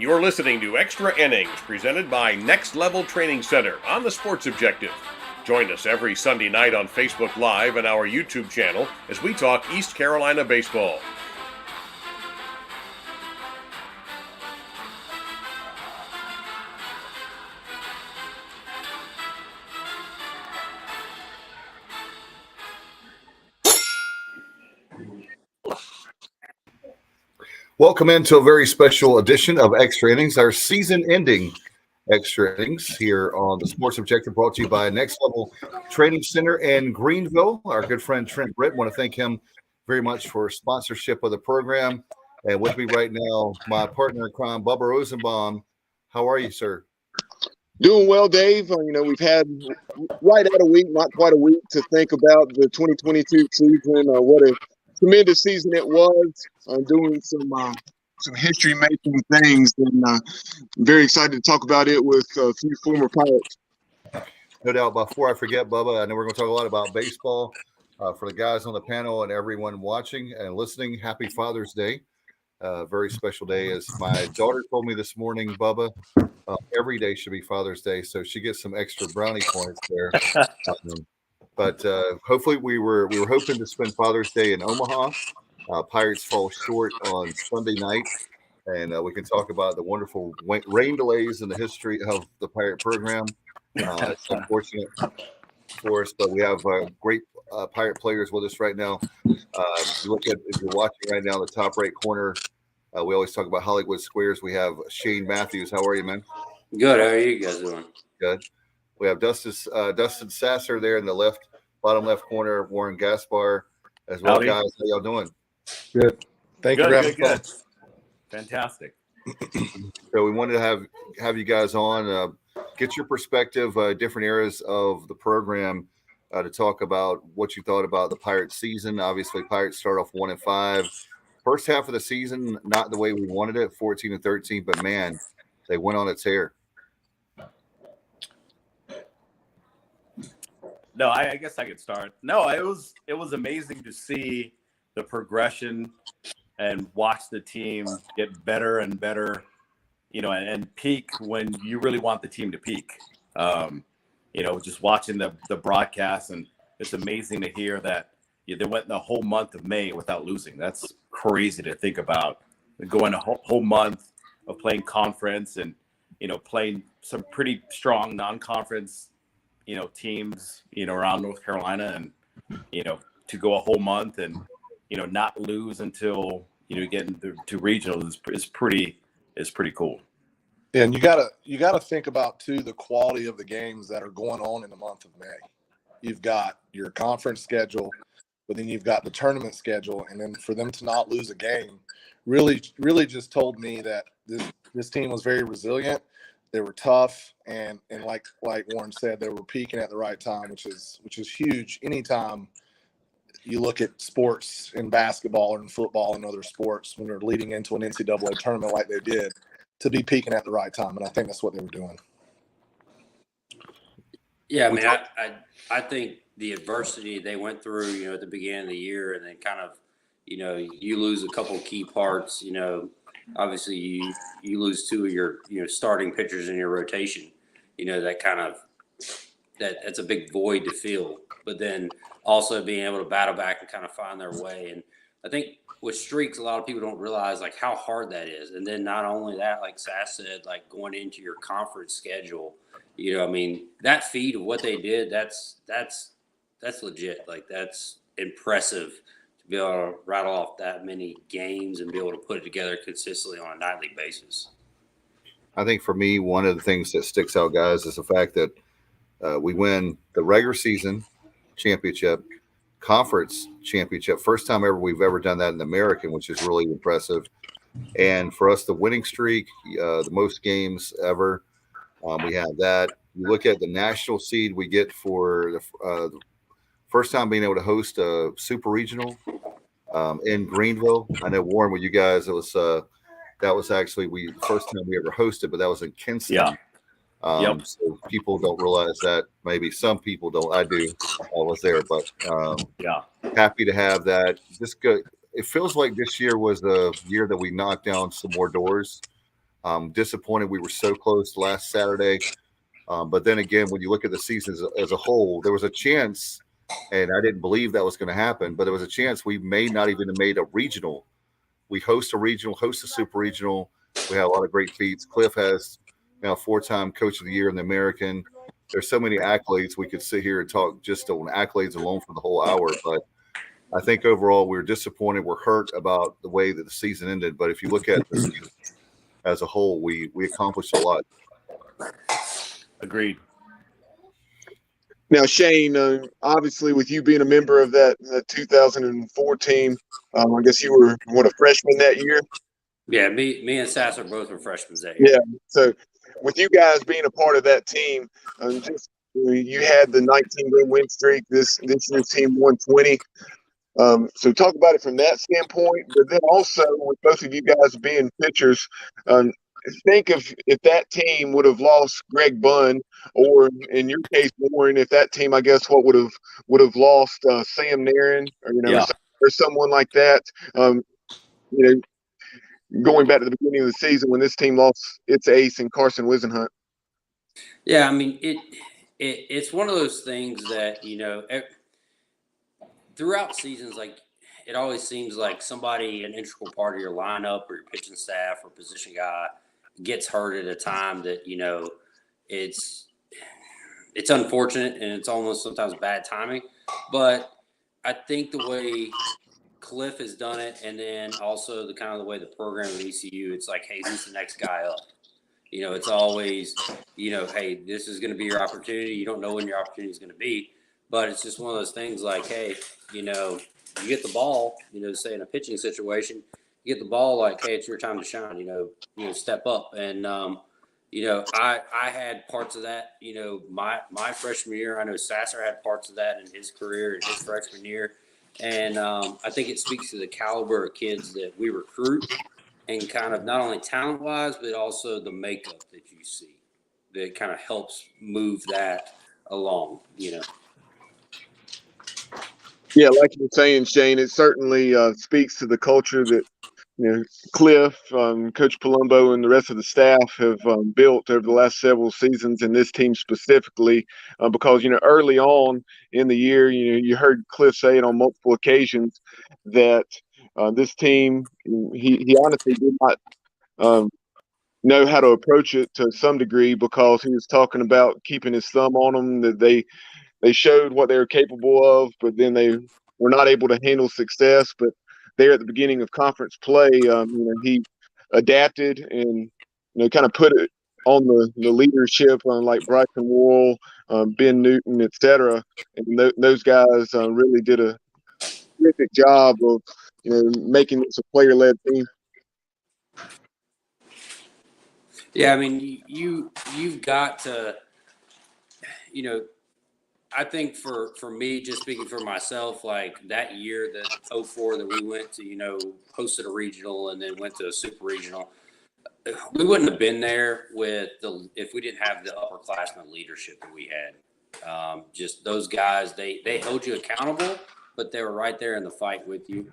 You're listening to Extra Innings, presented by Next Level Training Center on the Sports Objective. Join us every Sunday night on Facebook Live and our YouTube channel as we talk East Carolina baseball. Welcome into a very special edition of Extra Innings, our season-ending Extra Innings here on the Sports Objective, brought to you by Next Level Training Center in Greenville. Our good friend Trent Britt, want to thank him very much for sponsorship of the program. And with me right now, my partner in crime, Bubba Rosenbaum. How are you, sir? Doing well, Dave. We've had right at a week, not quite a week, to think about the 2022 season. What a tremendous season it was. Doing some history-making things, and I'm very excited to talk about it with a few former Pirates. No doubt. Before I forget, Bubba, I know we're going to talk a lot about baseball. For the guys on the panel and everyone watching and listening, happy Father's Day. Very special day, as my daughter told me this morning, Bubba. Every day should be Father's Day, so she gets some extra brownie points there. But hopefully, we were hoping to spend Father's Day in Omaha. Pirates fall short on Sunday night, and we can talk about the wonderful rain delays in the history of the Pirate program. It's unfortunate for us, but we have great Pirate players with us right now. If you're watching right now in the top right corner, we always talk about Hollywood Squares. We have Shane Matthews. How are you, man? Good. How are you guys doing? Good. We have Dustin Sasser there in the bottom left corner. Warren Gaspar as well. Howdy. Guys, how y'all doing? Good. Thank you. Good. Fantastic. So we wanted to have you guys on, get your perspective, different areas of the program, to talk about what you thought about the Pirates season. Obviously, Pirates start off 1-5. First half of the season, not the way we wanted it, 14-13, but man, they went on a tear. No, I guess I could start. No, it was amazing to see the progression and watch the team get better and better, and peak when you really want the team to peak. Just watching the broadcast, and it's amazing to hear that they went the whole month of May without losing. That's crazy to think about, going a whole month of playing conference and, playing some pretty strong non-conference, teams, around North Carolina, and, to go a whole month and, not lose until, get into regionals is pretty cool. And you gotta think about too the quality of the games that are going on in the month of May. You've got your conference schedule, but then you've got the tournament schedule, and then for them to not lose a game really just told me that this team was very resilient. They were tough, and like Warren said, they were peaking at the right time, which is huge. Anytime you look at sports in basketball or in football and other sports, when they're leading into an NCAA tournament like they did, to be peaking at the right time, and I think that's what they were doing. Yeah, I mean, I think the adversity they went through, at the beginning of the year, and then kind of, you lose a couple of key parts. Obviously you lose two of your starting pitchers in your rotation. That's a big void to fill. But then also being able to battle back and kind of find their way. And I think with streaks, a lot of people don't realize like how hard that is. And then not only that, like Sass said, like going into your conference schedule, that feat of what they did, that's legit. Like that's impressive to be able to rattle off that many games and be able to put it together consistently on a nightly basis. I think for me, one of the things that sticks out, guys, is the fact that we win the regular season championship, conference championship, first time ever we've ever done that in the American, which is really impressive. And for us, the winning streak, the most games ever, we have that. You look at the national seed we get for the first time being able to host a super regional in Greenville. I know, Warren, with you guys, it was that was actually the first time we ever hosted, but that was in Kinston. Yeah. So people don't realize that. Maybe some people don't. I do. I was there, but happy to have that. Just good. It feels like this year was the year that we knocked down some more doors. Disappointed we were so close last Saturday. But then again, when you look at the season as a whole, there was a chance, and I didn't believe that was going to happen, but there was a chance we may not even have made a regional. We host a regional, host a super regional. We have a lot of great feats. Cliff has now 4-time Coach of the Year in the American. There's so many accolades. We could sit here and talk just on accolades alone for the whole hour. But I think overall we're disappointed. We're hurt about the way that the season ended. But if you look at the season as a whole, we accomplished a lot. Agreed. Now, Shane, obviously, with you being a member of that 2004 team, I guess you were a freshman that year. Yeah, me and Sass are both were freshmen that year. Yeah. So, with you guys being a part of that team, you had the 19-game win streak. This year's team won 20. So talk about it from that standpoint, but then also with both of you guys being pitchers, think of if that team would have lost Greg Bunn, or in your case, Warren, if that team, I guess, what would have lost Sam Nairn, or or someone like that. Going back to the beginning of the season when this team lost its ace in Carson Wisenhunt. Yeah, I mean it's one of those things that throughout seasons, like it always seems like somebody, an integral part of your lineup or your pitching staff or position guy, gets hurt at a time that it's unfortunate and it's almost sometimes bad timing. But I think the way Cliff has done it, and then also the kind of the way the program at ECU, it's like, hey, who's the next guy up? It's always, hey, this is going to be your opportunity. You don't know when your opportunity is going to be, but it's just one of those things like, hey, you get the ball, say in a pitching situation, you get the ball like, hey, it's your time to shine, step up. And, I had parts of that, my freshman year. I know Sasser had parts of that in his career, in his freshman year. And I think it speaks to the caliber of kids that we recruit and kind of not only talent-wise, but also the makeup that you see that kind of helps move that along, Yeah, like you're saying, Shane, it certainly speaks to the culture that Cliff, Coach Palumbo, and the rest of the staff have built over the last several seasons, and this team specifically, because early on in the year, you heard Cliff say it on multiple occasions that this team, he honestly did not know how to approach it to some degree, because he was talking about keeping his thumb on them, that they showed what they were capable of, but then they were not able to handle success. But there at the beginning of conference play, he adapted and kind of put it on the leadership, like Bryson Worrell, Ben Newton, etc. And those guys really did a terrific job of making this a player-led team. Yeah, I mean, you've got to, I think for me, just speaking for myself, like that year, that 04 that we went to, hosted a regional and then went to a super regional, we wouldn't have been there if we didn't have the upperclassmen leadership that we had. Just those guys, they held you accountable, but they were right there in the fight with you.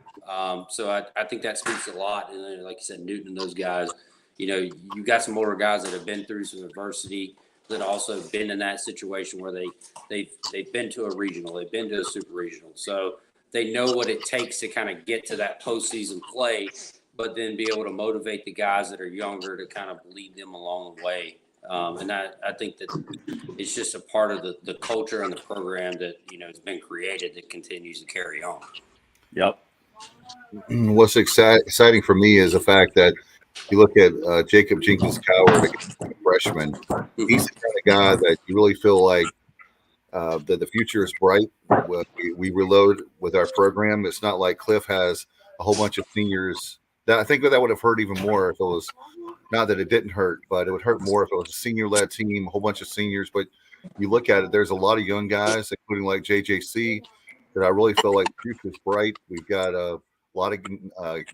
So I think that speaks a lot. And then, like you said, Newton and those guys, you got some older guys that have been through some adversity, that also been in that situation where they've been to a regional, they've been to a super regional. So they know what it takes to kind of get to that postseason play, but then be able to motivate the guys that are younger to kind of lead them along the way. And I think that it's just a part of the culture and the program that, has been created that continues to carry on. Yep. What's exciting for me is the fact that you look at Jacob Jenkins Coward, a freshman. He's the kind of guy that you really feel like that the future is bright. We reload with our program. It's not like Cliff has a whole bunch of seniors. I think that would have hurt even more if it was, not that it didn't hurt, but it would hurt more if it was a senior-led team, a whole bunch of seniors. But you look at it, there's a lot of young guys, including like JJC, that I really feel like the future is bright. We've got a lot of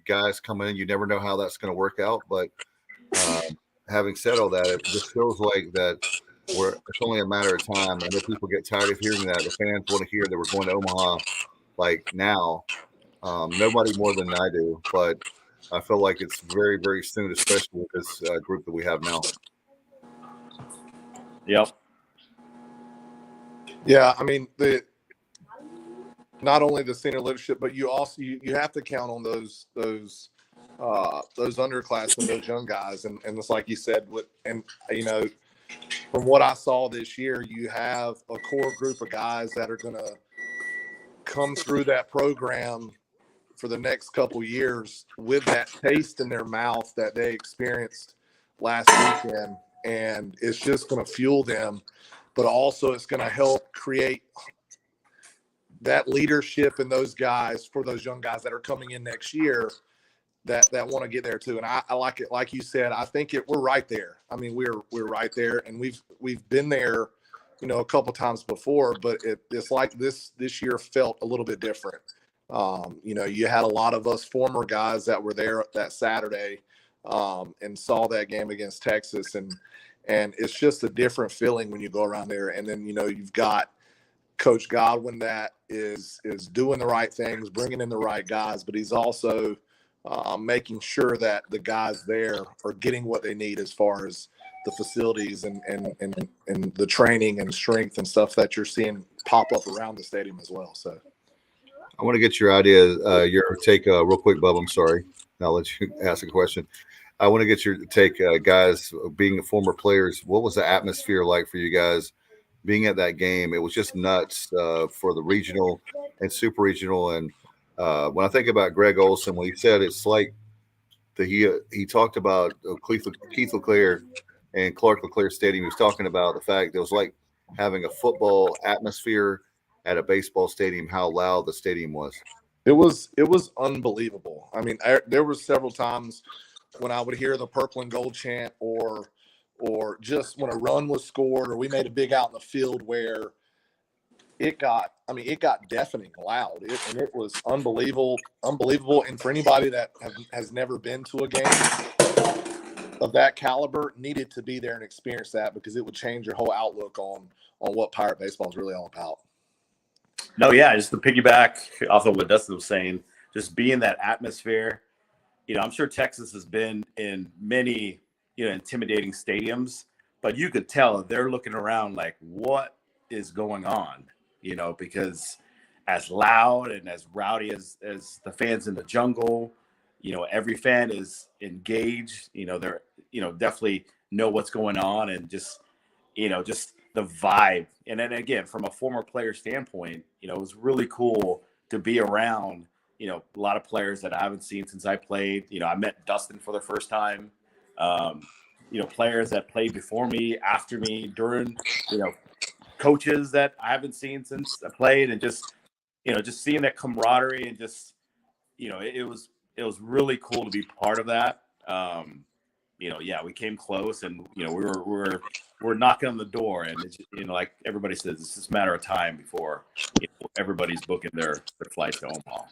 guys coming in. You never know how that's going to work out. But having said all that, it just feels like that it's only a matter of time. I know people get tired of hearing that. The fans want to hear that we're going to Omaha like now. Nobody more than I do. But I feel like it's very, very soon, especially with this group that we have now. Yep. Yeah, I mean, not only the senior leadership, but you also you have to count on those underclassmen, those young guys, and it's like you said, from what I saw this year, you have a core group of guys that are going to come through that program for the next couple years with that taste in their mouth that they experienced last weekend, and it's just going to fuel them, but also it's going to help create that leadership in those guys for those young guys that are coming in next year that want to get there too. And I like it, like you said. I think we're right there. I mean, we're right there, and we've been there, a couple times before. But it's like this year felt a little bit different. You had a lot of us former guys that were there that Saturday and saw that game against Texas, and it's just a different feeling when you go around there. And then you've got Coach Godwin that is doing the right things, bringing in the right guys, but he's also making sure that the guys there are getting what they need as far as the facilities and the training and strength and stuff that you're seeing pop up around the stadium as well. So I want to get your idea, your take real quick, Bub. I'm sorry. I'll let you ask a question. I want to get your take, guys, being former players. What was the atmosphere like for you guys being at that game? It was just nuts for the regional and super regional. And when I think about Greg Olson, when he said it's like he talked about Keith LeClaire and Clark LeClaire Stadium. He was talking about the fact that it was like having a football atmosphere at a baseball stadium, how loud the stadium was. It was unbelievable. I mean, there were several times when I would hear the purple and gold chant or just when a run was scored or we made a big out in the field where it got deafening loud. It was unbelievable. And for anybody that has never been to a game of that caliber, needed to be there and experience that, because it would change your whole outlook on what Pirate baseball is really all about. No, yeah, just to piggyback off of what Dustin was saying, just be in that atmosphere. I'm sure Texas has been in many, intimidating stadiums, but you could tell they're looking around like, what is going on? Because as loud and as rowdy as the fans in the jungle, every fan is engaged. They're, definitely know what's going on, and just the vibe. And then again, from a former player standpoint, it was really cool to be around, a lot of players that I haven't seen since I played. I met Dustin for the first time. Players that played before me, after me, during, coaches that I haven't seen since I played, and just seeing that camaraderie, and just, it was really cool to be part of that. Yeah, we came close, and we're knocking on the door, and it's, like everybody says, it's just a matter of time before everybody's booking their flights to Omaha.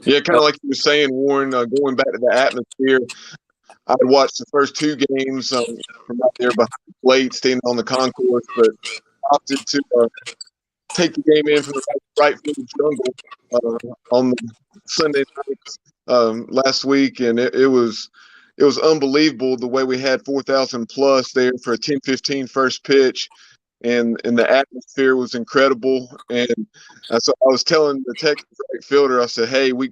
Yeah, kind of like you were saying, Warren, going back to the atmosphere. I watched the first two games from out there behind the plate, standing on the concourse, but opted to take the game in from the right field jungle on Sunday night last week, and it was unbelievable the way we had 4,000 plus there for a 10-15 first pitch, and the atmosphere was incredible. And so I was telling the Texas right fielder, I said, hey, we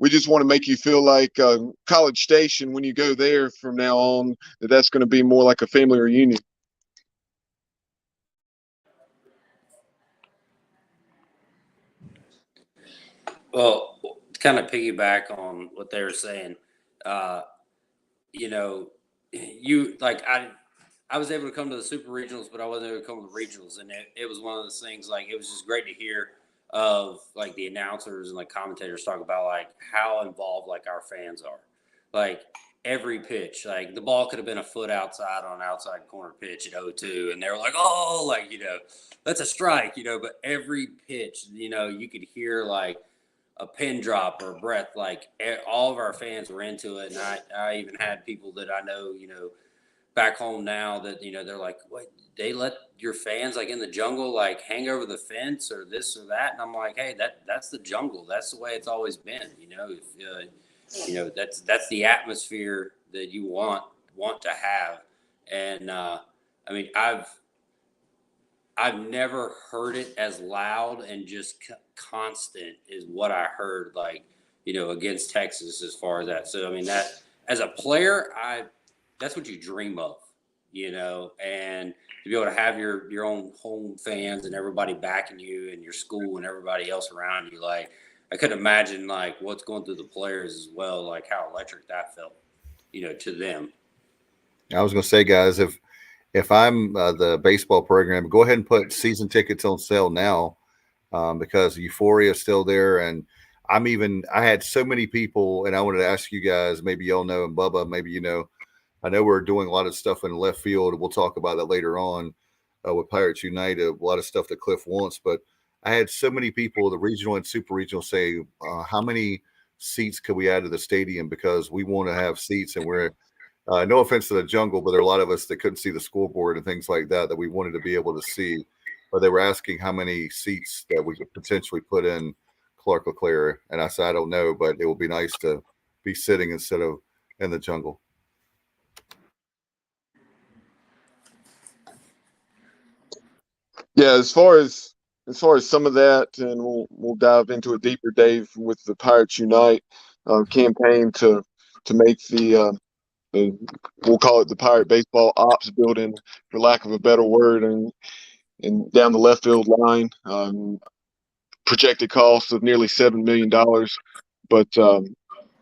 just want to make you feel like College Station when you go there from now on, that's going to be more like a family reunion. Well, to kind of piggyback on what they were saying, I was able to come to the super regionals, but I wasn't able to come to the regionals. And it was one of those things, like, it was just great to hear of like the announcers and like commentators talk about like how involved like our fans are. Like every pitch, like the ball could have been a foot outside on an outside corner pitch at 0-2, and they were like, oh, like, that's a strike, but every pitch, you could hear like a pin drop or a breath. Like all of our fans were into it. And I even had people that I know, back home now that, they're like, what, they let your fans like in the jungle, like hang over the fence or this or that. And I'm like, hey, that's the jungle. That's the way it's always been. that's the atmosphere that you want to have. And I mean, I've never heard it as loud and just constant as what I heard, like, against Texas as far as that. So, I mean, that as a player, that's what you dream of, and to be able to have your own home fans and everybody backing you and your school and everybody else around you. Like, I could imagine like what's going through the players as well, like how electric that felt, to them. I was going to say, guys, if I'm the baseball program, go ahead and put season tickets on sale now, because euphoria is still there. And I had so many people, and I wanted to ask you guys, maybe y'all know, and Bubba, maybe I know we're doing a lot of stuff in left field. We'll talk about that later on with Pirates United, a lot of stuff that Cliff wants. But I had so many people, the regional and super regional, say, how many seats could we add to the stadium? Because we want to have seats, and we're no offense to the jungle, but there are a lot of us that couldn't see the scoreboard and things like that we wanted to be able to see. But they were asking how many seats that we could potentially put in Clark LeClaire. And I said, I don't know, but it would be nice to be sitting instead of in the jungle. Yeah, as far as some of that, and we'll dive into it deeper, Dave, with the Pirates Unite campaign to make the we'll call it the Pirate Baseball Ops building, for lack of a better word, and down the left field line. Projected cost of nearly $7 million. But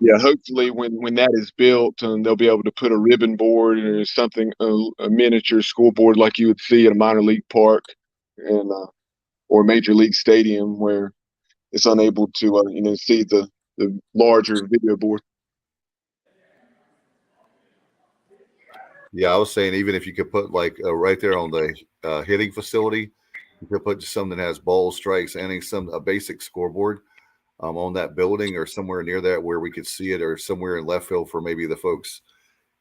yeah, hopefully when that is built, they'll be able to put a ribbon board or something, a miniature scoreboard like you would see at a minor league park and or a major league stadium where it's unable to see the larger video board. Yeah, I was saying, even if you could put like right there on the hitting facility, you could put something that has balls, strikes, and a basic scoreboard on that building or somewhere near that where we could see it, or somewhere in left field for maybe the folks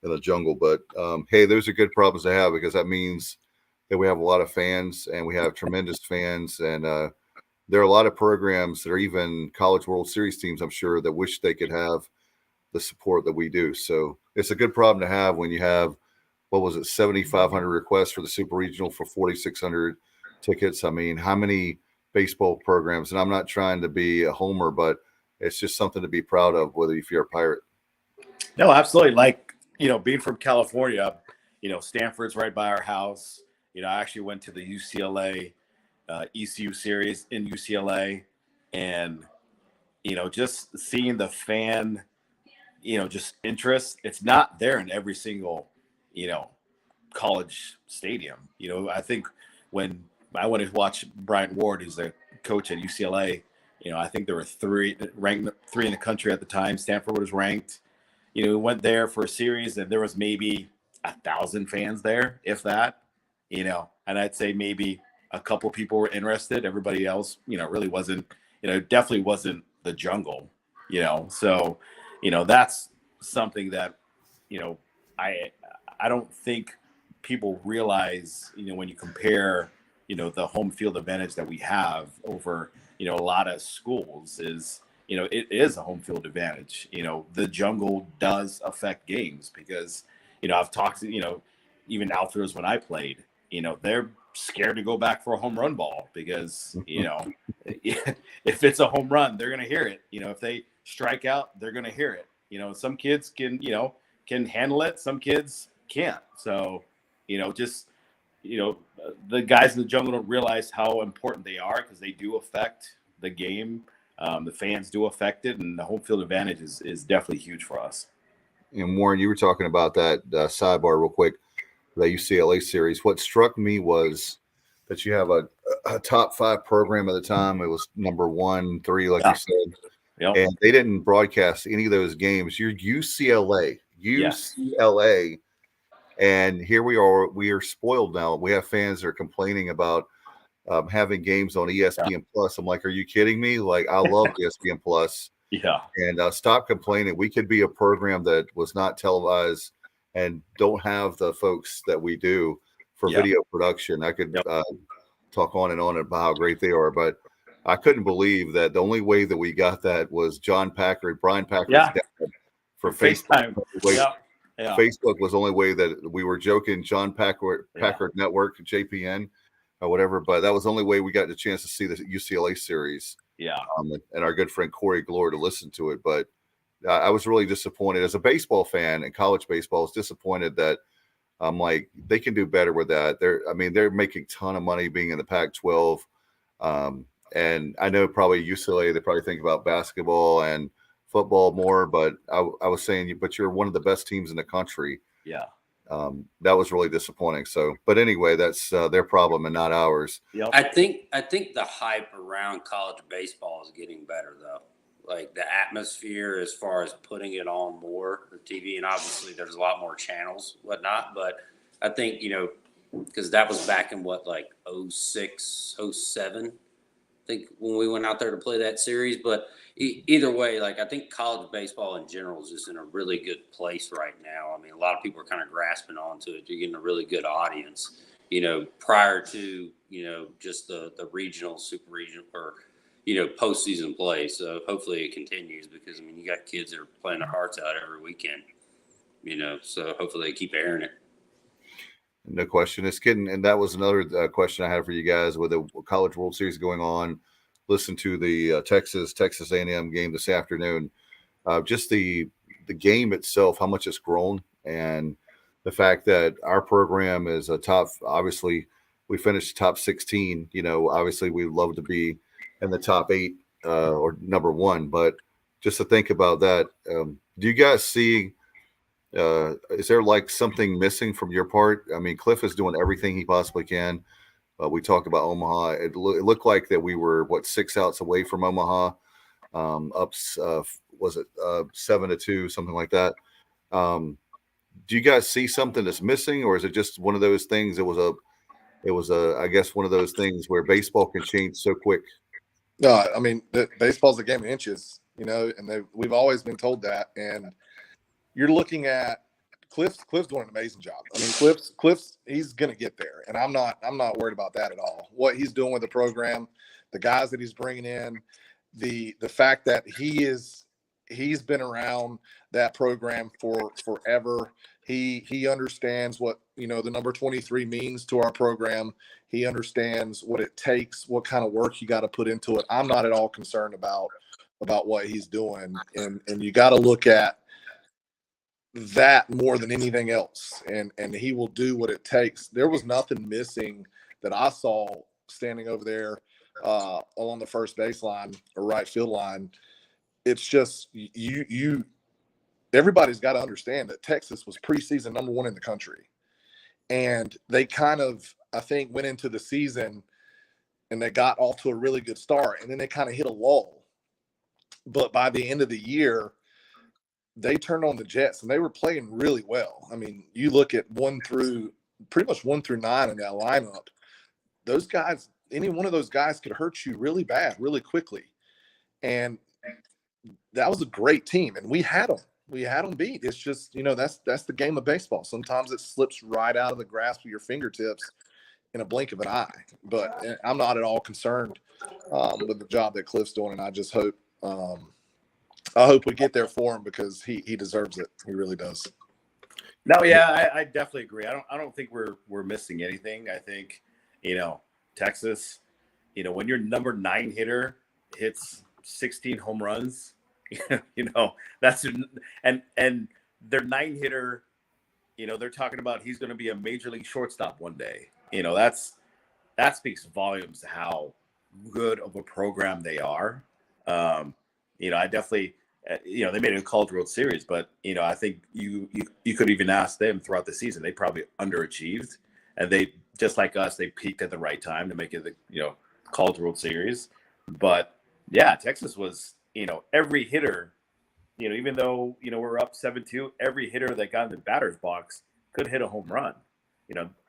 in the jungle. But hey, those are good problems to have, because that means that we have a lot of fans, and we have tremendous fans. And there are a lot of programs that are even College World Series teams, I'm sure, that wish they could have the support that we do. So it's a good problem to have when you have, 7,500 requests for the Super Regional for 4,600 tickets. I mean, how many baseball programs? And I'm not trying to be a homer, but it's just something to be proud of, whether if you're a Pirate. No, absolutely. Like, being from California, Stanford's right by our house. I actually went to the UCLA ECU series in UCLA, and, just seeing the fan, just interest. It's not there in every single, college stadium. I think when I went to watch Bryant Ward, who's the coach at UCLA, I think there were ranked three in the country at the time. Stanford was ranked. We went there for a series, and there was maybe 1,000 fans there, if that, and I'd say maybe a couple people were interested. Everybody else, really wasn't, definitely wasn't the jungle, so, that's something that, I don't think people realize, when you compare, the home field advantage that we have over, a lot of schools is, it is a home field advantage. The jungle does affect games because, I've talked to, even outfielders when I played, they're scared to go back for a home run ball because, if it's a home run, they're going to hear it. If they strike out, they're going to hear it. Some kids can handle it. Some kids can't. So, the guys in the jungle don't realize how important they are, because they do affect the game. The fans do affect it, and the home field advantage is definitely huge for us. And Warren, you were talking about that sidebar real quick, the UCLA series. What struck me was that you have a top 5 program at the time. It was number 1, 3, like you said. Yep. And they didn't broadcast any of those games. You're UCLA. And here we are. We are spoiled now. We have fans that are complaining about having games on ESPN Plus. I'm like, are you kidding me? Like, I love ESPN Plus. Yeah. And stop complaining. We could be a program that was not televised and don't have the folks that we do for video production. I could talk on and on about how great they are, but I couldn't believe that the only way that we got that was Brian Packer's dad for FaceTime. Facebook. Yeah. Facebook was the only way that we were joking. John Packard Network, JPN, or whatever. But that was the only way we got the chance to see the UCLA series. Yeah. And our good friend Corey Glore to listen to it. But I was really disappointed as a baseball fan, and college baseball, I was disappointed that I'm like, they can do better with that. They're making a ton of money being in the Pac-12. And I know probably UCLA, they probably think about basketball and football more, but I was saying, but you're one of the best teams in the country. Yeah. That was really disappointing. So, but anyway, that's their problem and not ours. Yep. I think the hype around college baseball is getting better though. Like the atmosphere as far as putting it on more the TV, and obviously there's a lot more channels, whatnot. But I think, because that was back in like 06, 07, I think when we went out there to play that series. But either way, like I think college baseball in general is just in a really good place right now. I mean, a lot of people are kind of grasping onto it. You're getting a really good audience, prior to, just the regional, super regional, or, postseason play. So hopefully it continues because, you got kids that are playing their hearts out every weekend, so hopefully they keep airing it. No question. It's getting, and that was another question I had for you guys with the College World Series going on. Listen to the Texas A&M game this afternoon. Just the game itself, how much it's grown, and the fact that our program is a top. Obviously, we finished top 16. Obviously, we'd love to be in the top 8 or number 1. But just to think about that, do you guys see? Is there like something missing from your part? I mean, Cliff is doing everything he possibly can. We talked about Omaha. It looked like that we were 6 outs away from Omaha. Was it 7-2, something like that? Do you guys see something that's missing, or is it just one of those things? It was I guess one of those things where baseball can change so quick. No, I mean, baseball's a game of inches, and we've always been told that. And you're looking at Cliff's doing an amazing job. I mean, Cliff's he's going to get there, and I'm not worried about that at all. What he's doing with the program, the guys that he's bringing in, the fact that he's been around that program for forever. He understands what the number 23 means to our program. He understands what it takes, what kind of work you got to put into it. I'm not at all concerned about what he's doing, and you got to look at that more than anything else, and he will do what it takes. There was nothing missing that I saw standing over there along the first baseline or right field line. It's just everybody's got to understand that Texas was preseason number 1 in the country, and they kind of, I think, went into the season and they got off to a really good start, and then they kind of hit a lull. But by the end of the year, they turned on the Jets, and they were playing really well. I mean, you look at 1 through 9 in that lineup. Those guys, any one of those guys could hurt you really bad, really quickly. And that was a great team, and we had them. We had them beat. It's just, that's the game of baseball. Sometimes it slips right out of the grasp of your fingertips in a blink of an eye. But I'm not at all concerned with the job that Cliff's doing, and I just hope I hope we get there for him because he deserves it. He really does. No, yeah, I definitely agree. I don't think we're missing anything. I think, Texas, when your number 9 hitter hits 16 home runs, that's and their 9 hitter, they're talking about he's going to be a major league shortstop one day. That speaks volumes to how good of a program they are. I definitely, they made it a College World Series, but I think you could even ask them throughout the season. They probably underachieved, and they, just like us, they peaked at the right time to make it the College World Series. But yeah, Texas was every hitter, even though we're up 7-2, every hitter that got in the batter's box could hit a home run.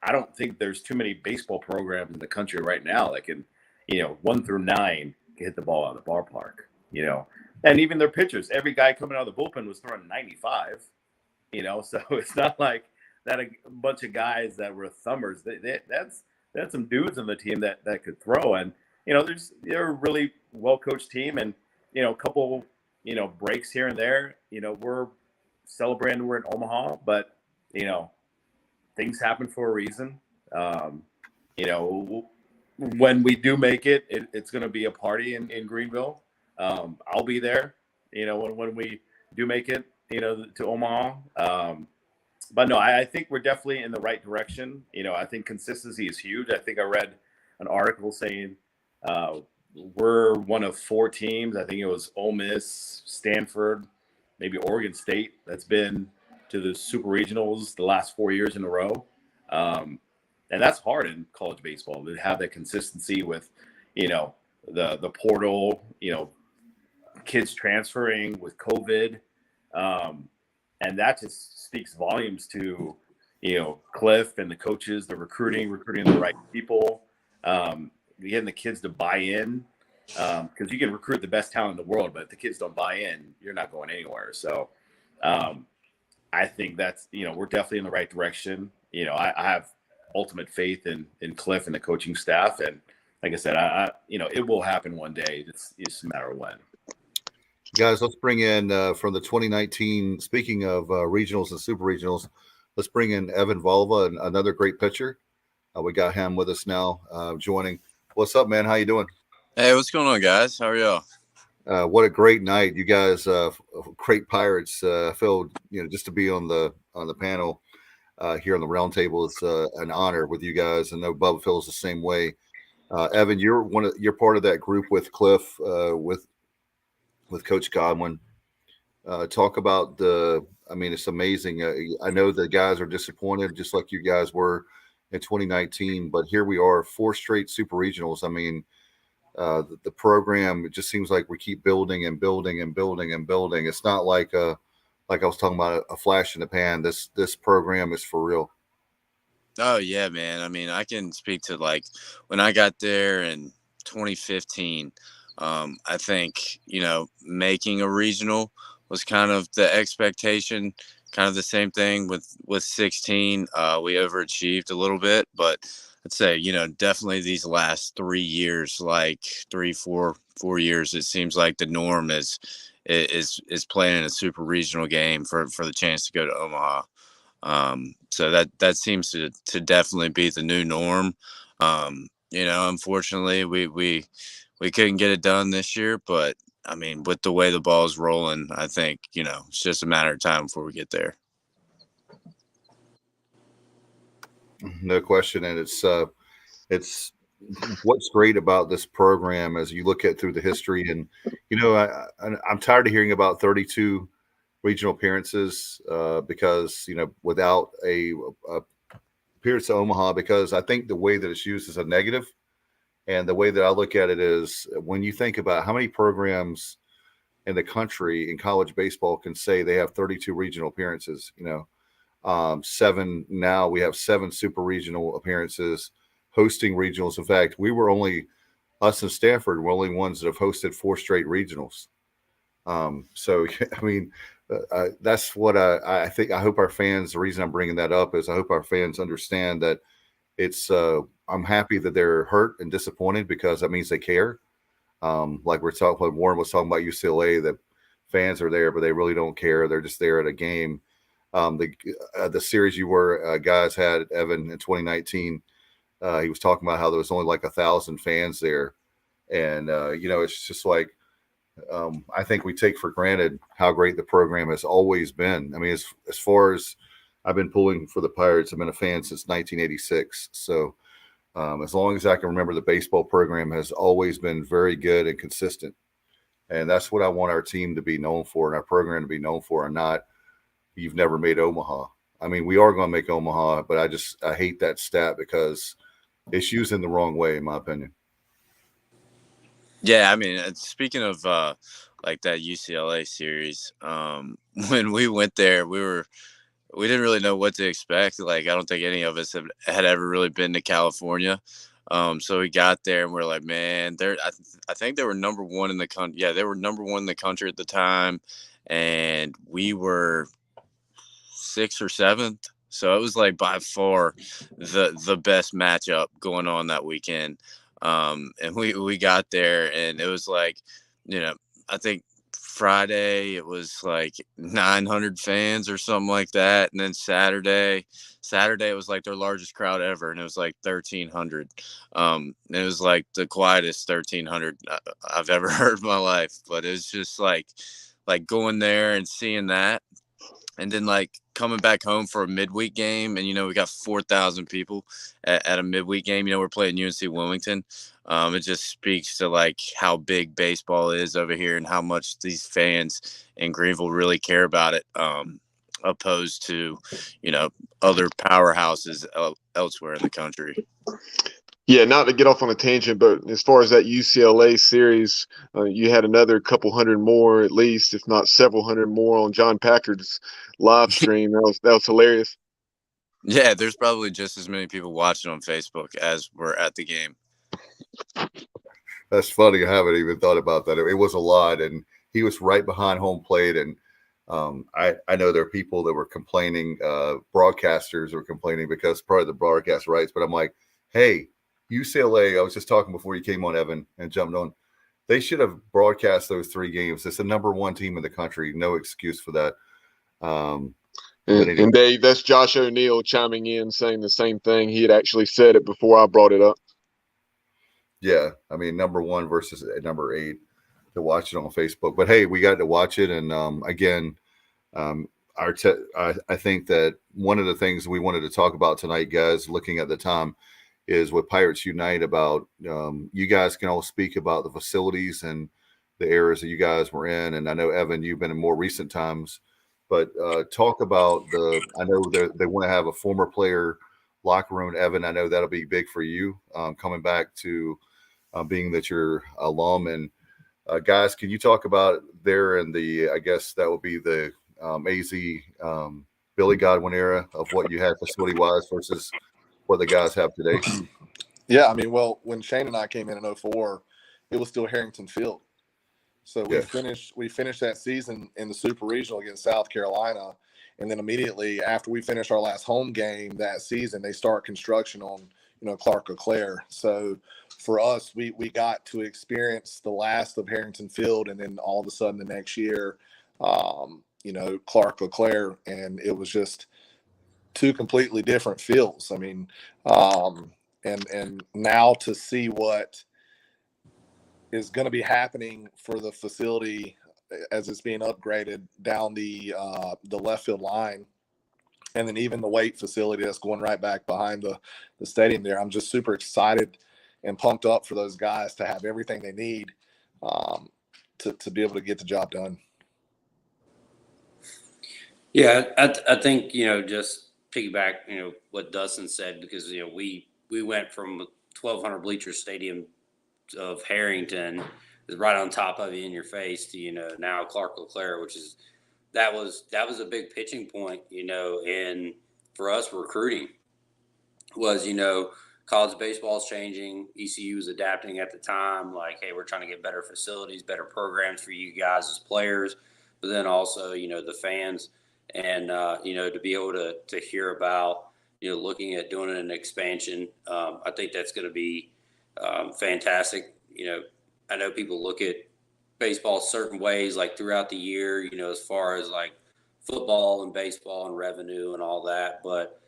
I don't think there's too many baseball programs in the country right now that can 1 through 9 can hit the ball out of the ballpark. And even their pitchers, every guy coming out of the bullpen was throwing 95, so it's not like that a bunch of guys that were thumbers. That's some dudes on the team that could throw. And, they're a really well-coached team, and, a couple, breaks here and there, we're celebrating we're in Omaha, but things happen for a reason. When we do make it, it's going to be a party in Greenville. I'll be there, when we do make it, to Omaha. But no, I think we're definitely in the right direction. I think consistency is huge. I think I read an article saying we're one of 4 teams. I think it was Ole Miss, Stanford, maybe Oregon State that's been to the Super Regionals the last 4 years in a row. And that's hard in college baseball to have that consistency with, the portal, kids transferring with COVID. And that just speaks volumes to, Cliff and the coaches, the recruiting the right people, getting the kids to buy in. Because you can recruit the best talent in the world, but if the kids don't buy in, you're not going anywhere. So I think that's, we're definitely in the right direction. I have ultimate faith in Cliff and the coaching staff. And like I said, it will happen one day. It's just a matter of when. Guys, let's bring in from the 2019, speaking of regionals and super regionals, let's bring in Evan Volva, another great pitcher. We got him with us now joining. What's up, man? How you doing? Hey, what's going on, guys? How are y'all? What a great night. You guys, great Pirates. I feel, just to be on the panel here on the round table is an honor with you guys. And I know Bubba feels the same way. Evan, you're part of that group with Cliff, with Coach Godwin. Talk about it's amazing. I know the guys are disappointed just like you guys were in 2019, but here we are, 4 straight super regionals. The program, it just seems like we keep building and building and building and building. It's not like I was talking about a flash in the pan. This program is for real. Oh yeah, man. I can speak to when I got there in 2015. I think, making a regional was kind of the expectation, kind of the same thing with 16. We overachieved a little bit, but I'd say, definitely these last 3 years, 4 years, it seems like the norm is playing in a super regional game for the chance to go to Omaha. So that seems to definitely be the new norm. Unfortunately we couldn't get it done this year, but with the way the ball is rolling, I think, it's just a matter of time before we get there. No question. And it's what's great about this program as you look at through the history. And, I'm tired of hearing about 32 regional appearances because, without a appearance to Omaha, because I think the way that it's used is a negative. And the way that I look at it is when you think about how many programs in the country in college baseball can say they have 32 regional appearances, 7 now. We have 7 super regional appearances, hosting regionals. In fact, us and Stanford were only ones that have hosted 4 straight regionals. That's what I think. I hope our fans, the reason I'm bringing that up is I hope our fans understand that it's I'm happy that they're hurt and disappointed because that means they care. Like Warren was talking about UCLA, that fans are there, but they really don't care. They're just there at a game. The series guys had, Evan, in 2019, he was talking about how there was only 1,000 fans there. And, it's just like, I think we take for granted how great the program has always been. As far as I've been pulling for the Pirates, I've been a fan since 1986. So as long as I can remember, the baseball program has always been very good and consistent. And that's what I want our team to be known for and our program to be known for, and not you've never made Omaha. We are going to make Omaha, but I hate that stat because it's used in the wrong way, in my opinion. Yeah, speaking of that UCLA series, when we went there, we didn't really know what to expect. I don't think any of us had ever really been to California. So we got there and we're like, man, I think they were number 1 in the country. Yeah, they were number 1 in the country at the time. And we were 6th or 7th. So it was by far the best matchup going on that weekend. And we got there and it was I think Friday it was like 900 fans or something like that, and then Saturday it was like their largest crowd ever, and it was like 1,300. It was like the quietest 1,300 I've ever heard in my life, but it was just like going there and seeing that, and then like coming back home for a midweek game, and we got 4,000 people at a midweek game. We're playing UNC Wilmington. It just speaks to like how big baseball is over here and how much these fans in Greenville really care about it, opposed to other powerhouses elsewhere in the country. Yeah, not to get off on a tangent, but as far as that UCLA series, you had another couple hundred more, at least, if not several hundred more, on John Packard's live stream. That was hilarious. Yeah, there's probably just as many people watching on Facebook as were at the game. That's funny. I haven't even thought about that. It was a lot, and he was right behind home plate. And I know there are people that were complaining, broadcasters were complaining because part of the broadcast rights. But I'm like, hey, UCLA, I was just talking before you came on, Evan, and jumped on. They should have broadcast those 3 games. It's the number 1 team in the country. No excuse for that. And Dave, that's Josh O'Neill chiming in saying the same thing. He had actually said it before I brought it up. Yeah, I mean, number 1 versus number 8 to watch it on Facebook. But hey, we got to watch it, and again, I think that one of the things we wanted to talk about tonight, guys, looking at the time, is with Pirates Unite about you guys can all speak about the facilities and the areas that you guys were in. And I know, Evan, you've been in more recent times, but talk about I know they want to have a former player locker room. Evan, I know that'll be big for you coming back to being that you're alum. And guys, can you talk about there in I guess that would be the AZ Billy Godwin era of what you had facility-wise versus what the guys have today? Yeah, I mean, well, when Shane and I came in 2004, it was still Harrington Field. So we finished that season in the Super Regional against South Carolina, and then immediately after we finished our last home game that season, they start construction on Clark LeClaire. So for us, we got to experience the last of Harrington Field, and then all of a sudden the next year, Clark LeClaire, and it was just 2 completely different fields. I mean, and now to see what is going to be happening for the facility as it's being upgraded down the left field line, and then even the weight facility that's going right back behind the stadium there. I'm just super excited and pumped up for those guys to have everything they need to be able to get the job done. Yeah, I think, just piggyback, what Dustin said, because, we went from 1,200 bleacher stadium of Harrington is right on top of you in your face to, now Clark LeClaire, which is, that was a big pitching point, and for us recruiting was, college baseball is changing. ECU is adapting at the time. Like, hey, we're trying to get better facilities, better programs for you guys as players, but then also, the fans. And, to be able to hear about, looking at doing an expansion, I think that's going to be fantastic. I know people look at baseball certain ways, like throughout the year, as far as like football and baseball and revenue and all that. But,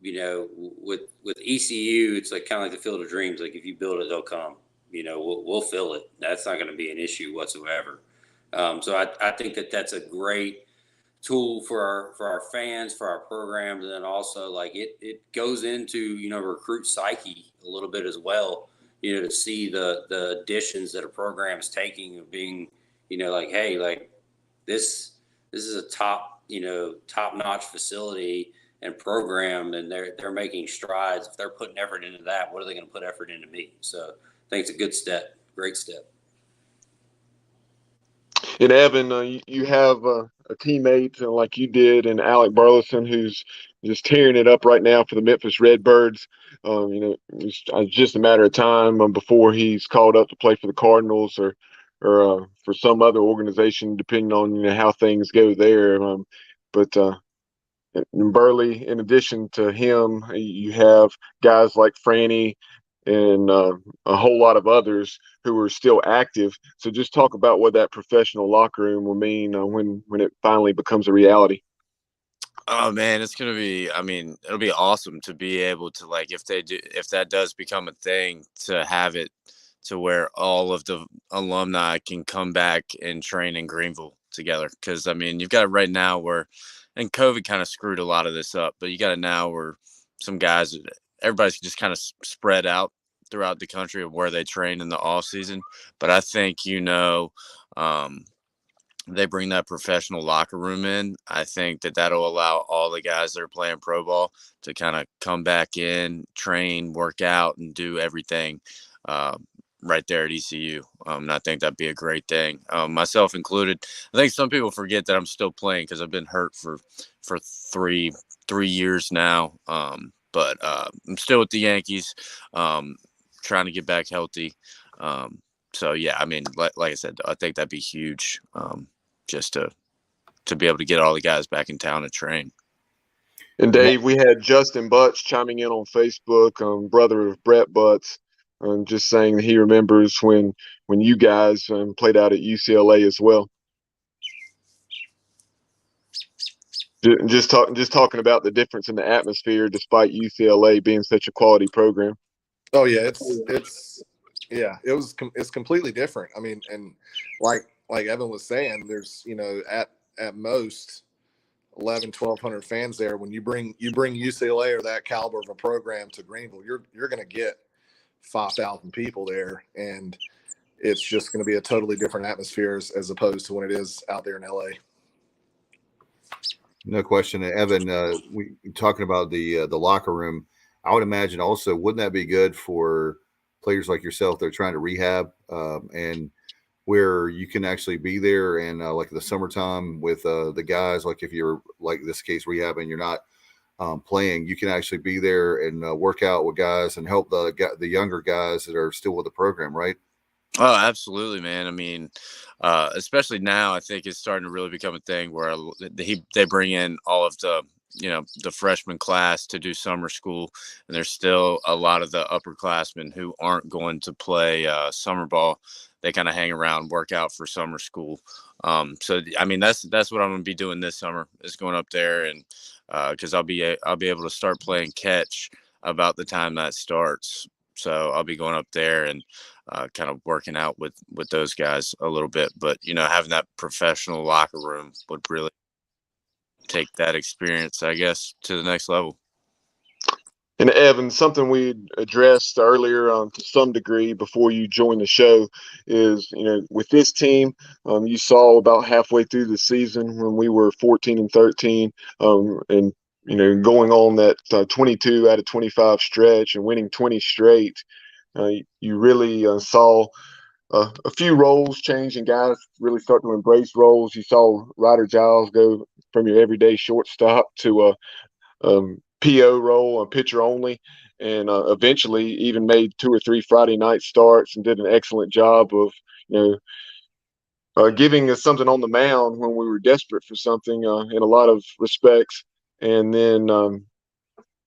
with ECU, it's like kind of like the Field of Dreams. Like if you build it, they'll come. We'll fill it. That's not going to be an issue whatsoever. So I think that's a great tool for our fans, for our programs, and then also like it goes into recruit psyche a little bit as well. To see the additions that a program is taking of being, like, hey, like this is a top notch facility and program, and they're making strides. If they're putting effort into that, what are they going to put effort into me? So I think it's a good step, great step. And Evan, you have a teammate like you did, and Alec Burleson, who's just tearing it up right now for the Memphis Redbirds. It's just a matter of time before he's called up to play for the Cardinals or for some other organization, depending on how things go there. But in Burley, in addition to him, you have guys like Franny and a whole lot of others who are still active. So just talk about what that professional locker room will mean when it finally becomes a reality. Oh man, it's gonna be. I mean, it'll be awesome to be able to like if that does become a thing, to have it to where all of the alumni can come back and train in Greenville together. Because I mean, you've got it right now where, and COVID kind of screwed a lot of this up, but you got it now where some guys, everybody's just kind of spread out throughout the country of where they train in the off season. But I think they bring that professional locker room in. I think that'll allow all the guys that are playing pro ball to kind of come back in, train, work out, and do everything uh, right there at ECU. And I think that'd be a great thing, myself included. I think some people forget that I'm still playing because I've been hurt for three years now. But I'm still with the Yankees, trying to get back healthy. So yeah, I mean, like I said, I think that'd be huge, just to be able to get all the guys back in town to train. And Dave, we had Justin Butts chiming in on Facebook, brother of Brett Butts, just saying that he remembers when you guys played out at UCLA as well. Just talking about the difference in the atmosphere, despite UCLA being such a quality program. Oh yeah, it's completely different. I mean, and like Evan was saying, there's at most 1,200 fans there. When you bring UCLA or that caliber of a program to Greenville, you're going to get 5,000 people there, and it's just going to be a totally different atmosphere as opposed to when it is out there in LA. No question. Evan, we talking about the locker room. I would imagine also, wouldn't that be good for players like yourself that are trying to rehab, and where you can actually be there and like the summertime with the guys, like if you're like this case rehab and you're not playing, you can actually be there and work out with guys and help the younger guys that are still with the program, right? Oh, absolutely, man. I mean, especially now, I think it's starting to really become a thing where they bring in all of the freshman class to do summer school, and there's still a lot of the upperclassmen who aren't going to play summer ball. They kind of hang around, work out for summer school. So I mean, that's what I'm going to be doing this summer, is going up there, and because I'll be able to start playing catch about the time that starts. So I'll be going up there and kind of working out with those guys a little bit. But having that professional locker room would really take that experience, I guess, to the next level. And Evan, something we addressed earlier to some degree before you joined the show is, with this team, you saw about halfway through the season when we were 14-13, and going on that 22 out of 25 stretch and winning 20 straight, you really saw a few roles change and guys really start to embrace roles. You saw Ryder Giles go from your everyday shortstop to a PO role, a pitcher only, and eventually even made 2 or 3 Friday night starts and did an excellent job of, giving us something on the mound when we were desperate for something in a lot of respects. And then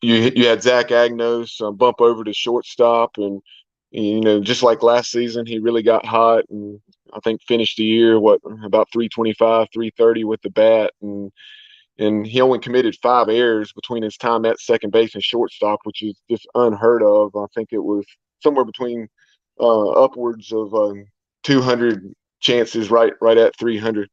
you had Zach Agnos bump over to shortstop, and just like last season, he really got hot, and I think finished the year about 325, 330 with the bat, and he only committed 5 errors between his time at second base and shortstop, which is just unheard of. I think it was somewhere between upwards of 200 chances, right at 300.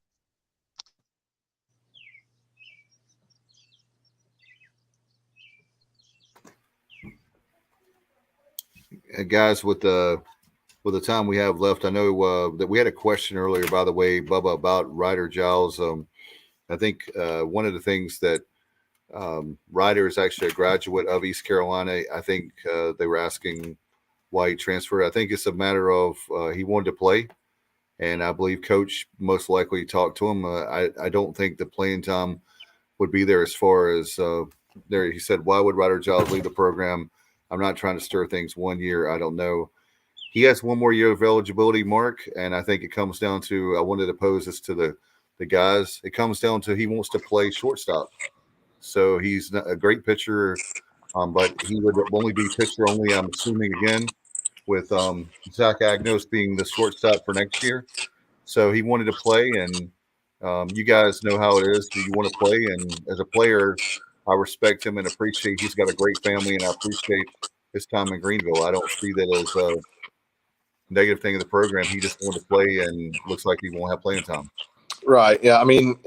Guys, with the time we have left, I know that we had a question earlier, by the way, Bubba, about Ryder Giles. I think one of the things that Ryder is actually a graduate of East Carolina. I think they were asking why he transferred. I think it's a matter of he wanted to play, and I believe Coach most likely talked to him. I don't think the playing time would be there as far as there. He said, "Why would Ryder Giles leave the program? I'm not trying to stir things 1 year. I don't know." He has 1 more year of eligibility, Mark, and I think it comes down to, I wanted to pose this to the guys. It comes down to he wants to play shortstop. So he's a great pitcher. but he would only be pitcher only, I'm assuming, again, with Zach Agnos being the shortstop for next year. So he wanted to play, and you guys know how it is. Do you want to play? And as a player, I respect him and appreciate he's got a great family, and I appreciate his time in Greenville. I don't see that as a negative thing of the program. He just wanted to play, and looks like he won't have playing time. Right. Yeah. I mean,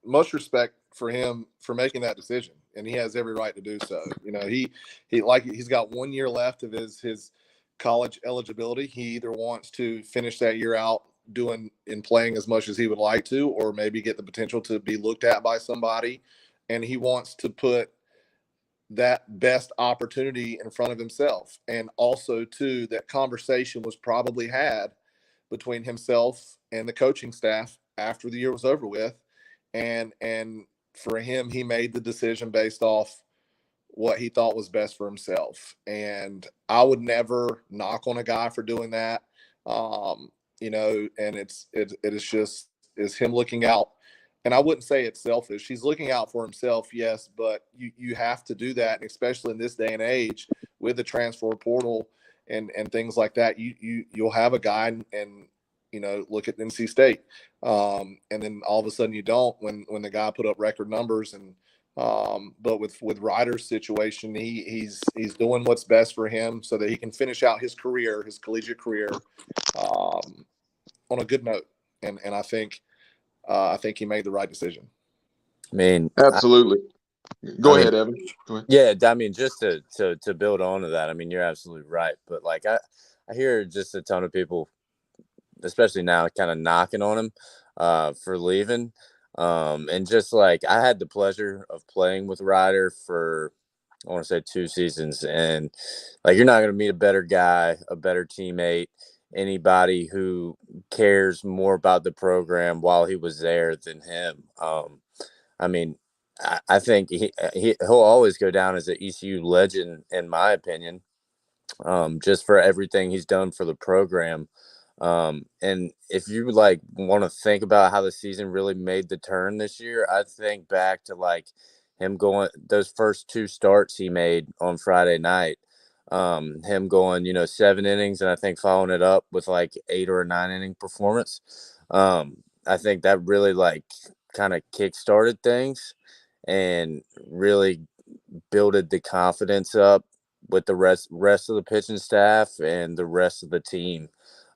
much respect for him for making that decision, and he has every right to do so. He's got 1 year left of his college eligibility. He either wants to finish that year out doing and playing as much as he would like to, or maybe get the potential to be looked at by somebody, and he wants to put that best opportunity in front of himself. And also too, that conversation was probably had between himself and the coaching staff after the year was over with. And for him, he made the decision based off what he thought was best for himself. And I would never knock on a guy for doing that. And it is him looking out. And I wouldn't say it's selfish. He's looking out for himself, yes, but you have to do that, especially in this day and age with the transfer portal and things like that. You'll have a guy and look at NC State, and then all of a sudden you don't when the guy put up record numbers. And but with Ryder's situation, he's doing what's best for him so that he can finish out his collegiate career, on a good note. And I think he made the right decision. I mean, Absolutely. Go ahead, Evan. Go ahead. Yeah, I mean, just to build on to that, I mean, you're absolutely right. But like I hear just a ton of people, especially now, kind of knocking on him for leaving. And just like I had the pleasure of playing with Ryder for, I want to say 2 seasons, and like you're not going to meet a better guy, a better teammate, anybody who cares more about the program while he was there than him. I mean, I think he'll always go down as an ECU legend, in my opinion, just for everything he's done for the program. And if you like want to think about how the season really made the turn this year, I think back to like him going those first 2 starts he made on Friday night. Him going, 7 innings, and I think following it up with like 8 or a 9 inning performance. I think that really like kind of kick-started things and really builded the confidence up with the rest of the pitching staff and the rest of the team,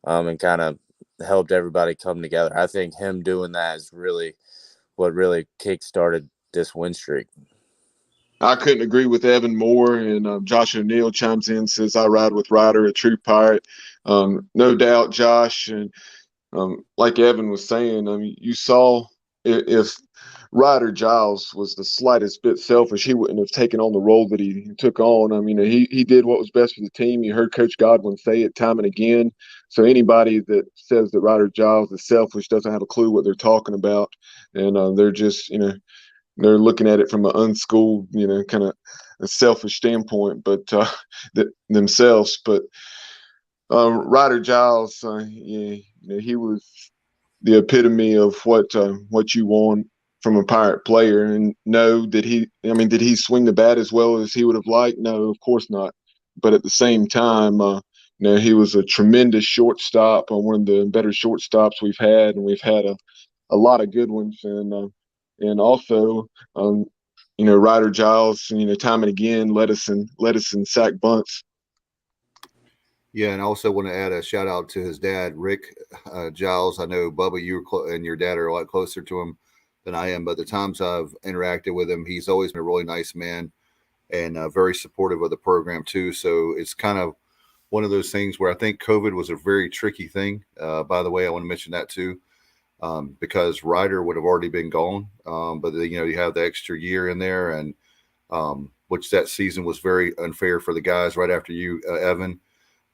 and kind of helped everybody come together. I think him doing that is really what really kick-started this win streak. I couldn't agree with Evan more. And Josh O'Neill chimes in, says, I ride with Ryder, a true pirate. No doubt, Josh. And like Evan was saying, I mean, you saw if Ryder Giles was the slightest bit selfish, he wouldn't have taken on the role that he took on. I mean, he did what was best for the team. You heard Coach Godwin say it time and again. So anybody that says that Ryder Giles is selfish doesn't have a clue what they're talking about. And they're just, they're looking at it from an unschooled, kind of a selfish standpoint, but themselves. But Ryder Giles, he was the epitome of what you want from a Pirate player. And no, did he swing the bat as well as he would have liked? No, of course not. But at the same time, he was a tremendous shortstop, one of the better shortstops we've had, and we've had a lot of good ones. And also, Ryder Giles, time and again led us in sack bunts. Yeah, and I also want to add a shout out to his dad, Rick Giles. I know, Bubba, you and your dad are a lot closer to him than I am, but the times I've interacted with him, he's always been a really nice man and very supportive of the program too. So it's kind of one of those things where I think COVID was a very tricky thing. By the way, I want to mention that too. Because Ryder would have already been gone. But you have the extra year in there, and which that season was very unfair for the guys right after you, Evan.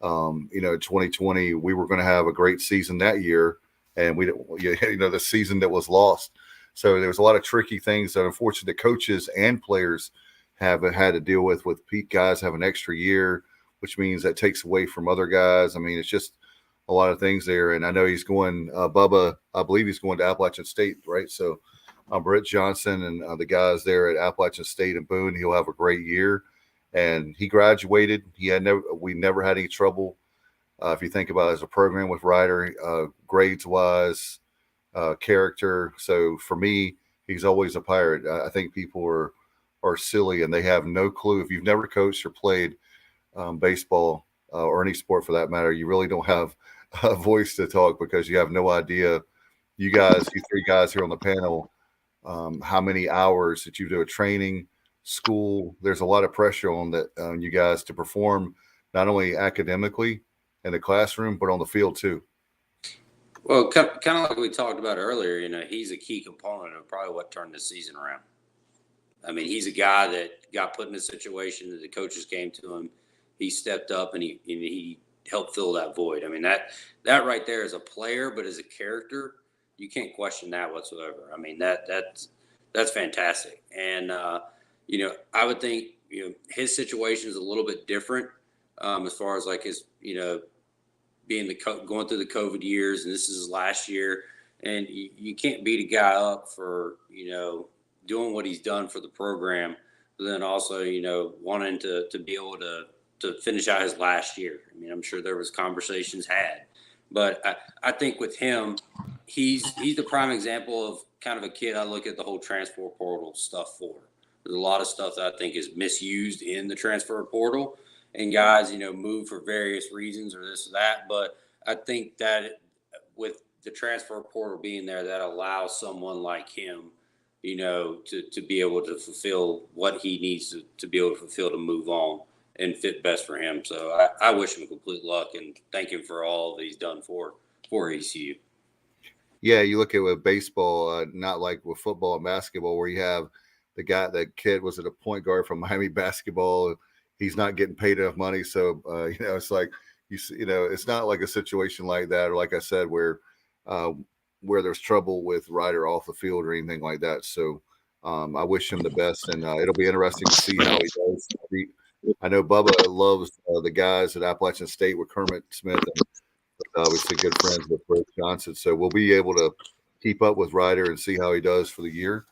2020, we were going to have a great season that year, and the season that was lost. So there was a lot of tricky things that unfortunately coaches and players have had to deal with Pete guys having an extra year, which means that takes away from other guys. I mean, it's just a lot of things there. And I know he's going, Bubba, I believe he's going to Appalachian State, right? So Brett Johnson and the guys there at Appalachian State and Boone. He'll have a great year. And he graduated. We never had any trouble. If you think about it as a program with Ryder, grades wise, character. So for me, he's always a Pirate. I think people are silly and they have no clue. If you've never coached or played baseball or any sport for that matter, you really don't have a voice to talk because you have no idea. You three guys here on the panel, how many hours that you do a training, school. There's a lot of pressure on you guys to perform not only academically in the classroom, but on the field too. Well, kind of like we talked about earlier, he's a key component of probably what turned the season around. I mean, he's a guy that got put in a situation that the coaches came to him. He stepped up and he helped fill that void. I mean, that right there is a player, but as a character, you can't question that whatsoever. I mean, that's fantastic. And, I would think, his situation is a little bit different as far as like his, going through the COVID years, and this is his last year. And you can't beat a guy up for, doing what he's done for the program, but then also, wanting to be able to finish out his last year. I mean, I'm sure there was conversations had, but I think with him, he's the prime example of kind of a kid I look at the whole transfer portal stuff for. There's a lot of stuff that I think is misused in the transfer portal, and guys, move for various reasons or this or that. But I think that with the transfer portal being there, that allows someone like him, to be able to fulfill what he needs to be able to fulfill to move on and fit best for him. So I wish him complete luck and thank him for all that he's done for ECU. Yeah, you look at with baseball, not like with football and basketball, where you have that kid was at a point guard from Miami basketball. He's not getting paid enough money. So, it's like, it's not like a situation like that. Or like I said, where there's trouble with Ryder off the field or anything like that. So I wish him the best, and it'll be interesting to see how he does. I know Bubba loves the guys at Appalachian State with Kermit Smith, and obviously good friends with Brett Johnson. So we'll be able to keep up with Ryder and see how he does for the year.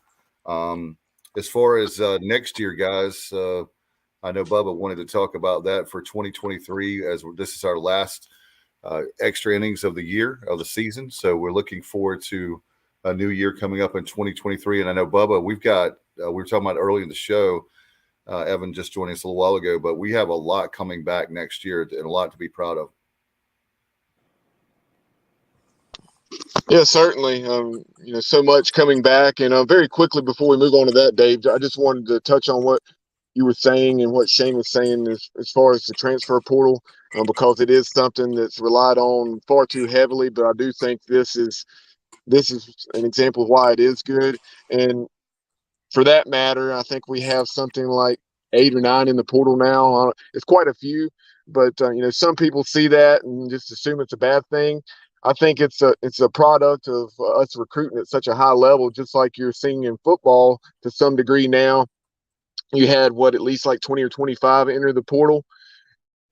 As far as next year, guys, I know Bubba wanted to talk about that for 2023, as this is our last extra innings of the season. So we're looking forward to a new year coming up in 2023. And I know, Bubba, we were talking about early in the show, Evan just joined us a little while ago, but we have a lot coming back next year and a lot to be proud of. Yeah, certainly. So much coming back. And very quickly before we move on to that, Dave, I just wanted to touch on what you were saying and what Shane was saying as far as the transfer portal, because it is something that's relied on far too heavily. But I do think this is an example of why it is good. And for that matter, I think we have something like 8 or 9 in the portal now. It's quite a few, but some people see that and just assume it's a bad thing. I think it's a product of us recruiting at such a high level, just like you're seeing in football to some degree now. You had at least like 20 or 25 enter the portal,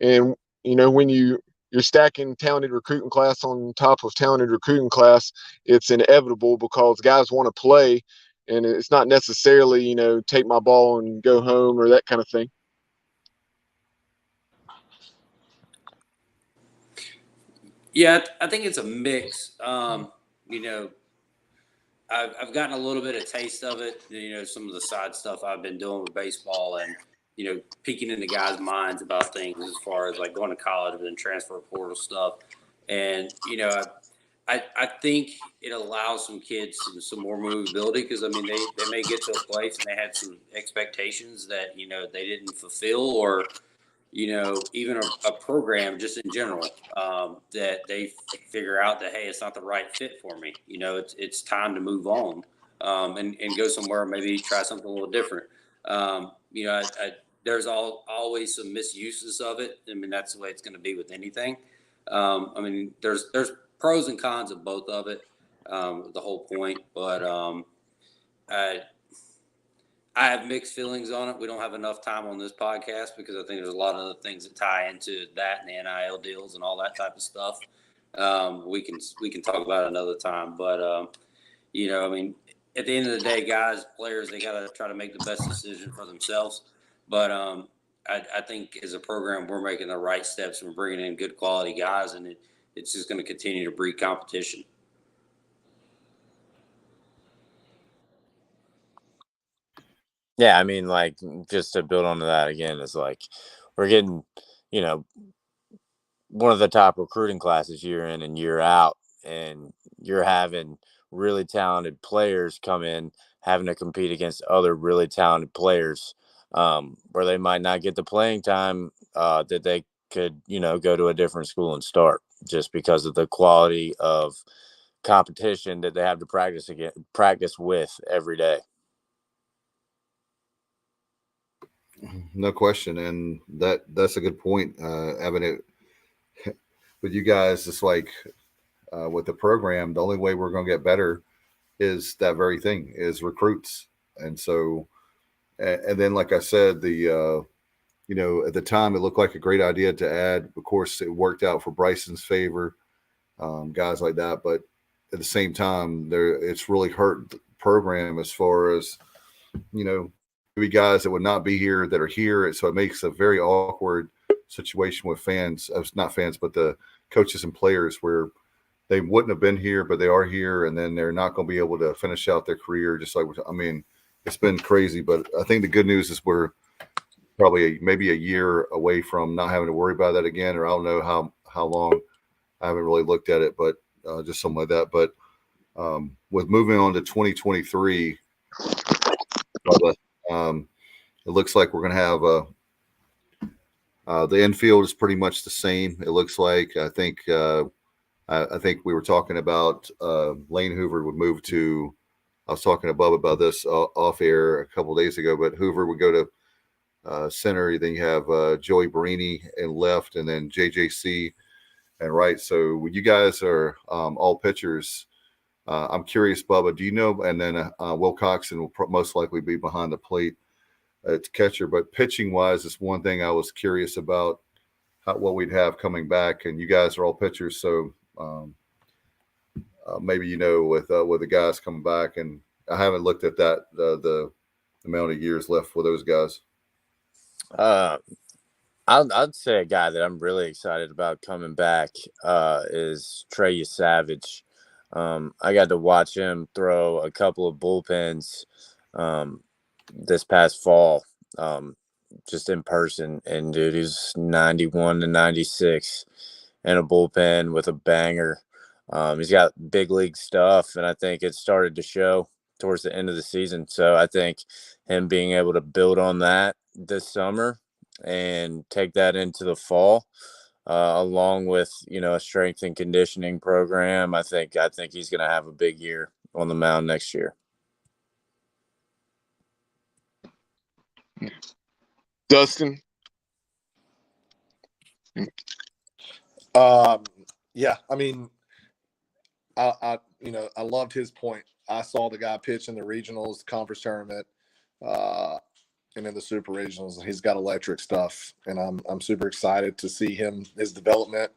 and when you're stacking talented recruiting class on top of talented recruiting class, it's inevitable because guys want to play, and it's not necessarily take my ball and go home or that kind of thing. Yeah, I think it's a mix. I've gotten a little bit of taste of it, some of the side stuff I've been doing with baseball and, peeking into guys' minds about things as far as like going to college and transfer portal stuff. And, I think it allows some kids some more movability because, I mean, they may get to a place and they had some expectations that, they didn't fulfill or, even a program just in general that they figure out that, hey, it's not the right fit for me. It's time to move on and go somewhere, maybe try something a little different. There's always some misuses of it. I mean, that's the way it's going to be with anything. There's pros and cons of both of it, the whole point. But I have mixed feelings on it. We don't have enough time on this podcast because I think there's a lot of other things that tie into that and the NIL deals and all that type of stuff. We can talk about it another time. But, at the end of the day, guys, players, they got to try to make the best decision for themselves. But I think as a program, we're making the right steps and bringing in good quality guys, and it's just going to continue to breed competition. Yeah, I mean, like, just to build onto that again, is like we're getting, you know, one of the top recruiting classes year in and year out, and you're having really talented players come in, having to compete against other really talented players, where they might not get the playing time that they could, go to a different school and start, just because of the quality of competition that they have to practice with every day. No question, and that's a good point. Having it with you guys, it's like with the program, the only way we're going to get better is that very thing, is recruits. And so, and then, like I said, at the time, it looked like a great idea to add. Of course, it worked out for Bryson's favor, guys like that. But at the same time, it's really hurt the program as far as, maybe guys that would not be here that are here. So it makes a very awkward situation with fans, not fans, but the coaches and players, where they wouldn't have been here, but they are here, and then they're not going to be able to finish out their career. It's been crazy, but I think the good news is we're probably maybe a year away from not having to worry about that again, or I don't know how long. I haven't really looked at it, but just something like that. But with moving on to 2023, it looks like we're going to have the infield is pretty much the same. It looks like. I think we were talking about Lane Hoover would move to. I was talking to Bub about this off air a couple of days ago, but Hoover would go to center. Then you have Joey Barini in left, and then JJC and right. So you guys are all pitchers. I'm curious, Bubba, do you know? And then Will Coxon will most likely be behind the plate at catcher. But pitching wise, is one thing I was curious about what we'd have coming back. And you guys are all pitchers, so maybe with the guys coming back. And I haven't looked at that the amount of years left for those guys. I'd say a guy that I'm really excited about coming back is Treya Savage. I got to watch him throw a couple of bullpens this past fall, just in person. And dude, he's 91 to 96 in a bullpen with a banger. He's got big league stuff, and I think it started to show towards the end of the season. So I think him being able to build on that this summer and take that into the fall, along with a strength and conditioning program, I think he's going to have a big year on the mound next year. Dustin. Yeah, I mean, I loved his point. I saw the guy pitch in the regionals, conference tournament, and in the super regionals. He's got electric stuff, and I'm super excited to see his development,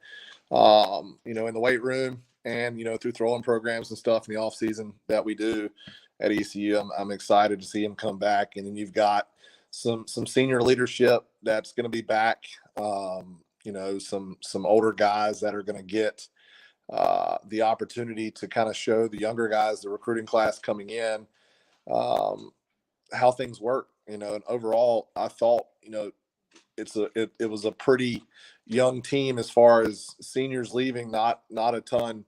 in the weight room and through throwing programs and stuff in the off season that we do at ECU. I'm excited to see him come back, and then you've got some senior leadership that's going to be back. Some older guys that are going to get the opportunity to kind of show the younger guys, the recruiting class coming in, how things work, and overall I thought, it was a pretty young team as far as seniors leaving, not a ton.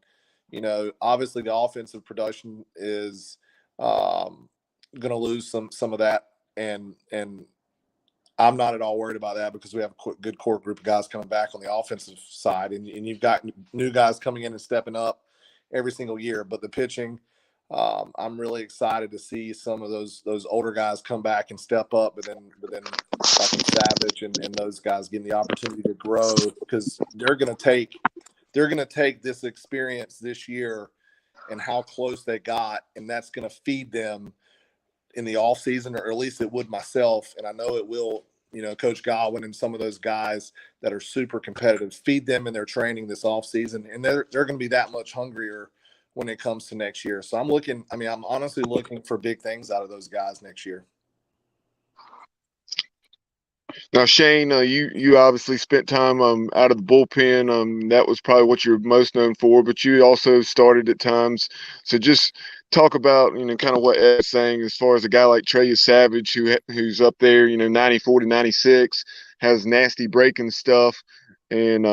Obviously the offensive production is going to lose some of that, and I'm not at all worried about that because we have a good core group of guys coming back on the offensive side, and you've got new guys coming in and stepping up every single year. But the pitching, I'm really excited to see some of those older guys come back and step up, but then like Savage and those guys getting the opportunity to grow, because they're going to take this experience this year and how close they got, and that's going to feed them in the off season, or at least it would myself, and I know it will. Coach Godwin and some of those guys that are super competitive, feed them in their training this off season, and they're going to be that much hungrier when it comes to next year. So I'm honestly looking for big things out of those guys next year. Now, Shane, you obviously spent time out of the bullpen. That was probably what you're most known for, but you also started at times. So just talk about kind of what Ed's saying as far as a guy like Treya Savage, who's up there, 94 to 96, has nasty breaking stuff, and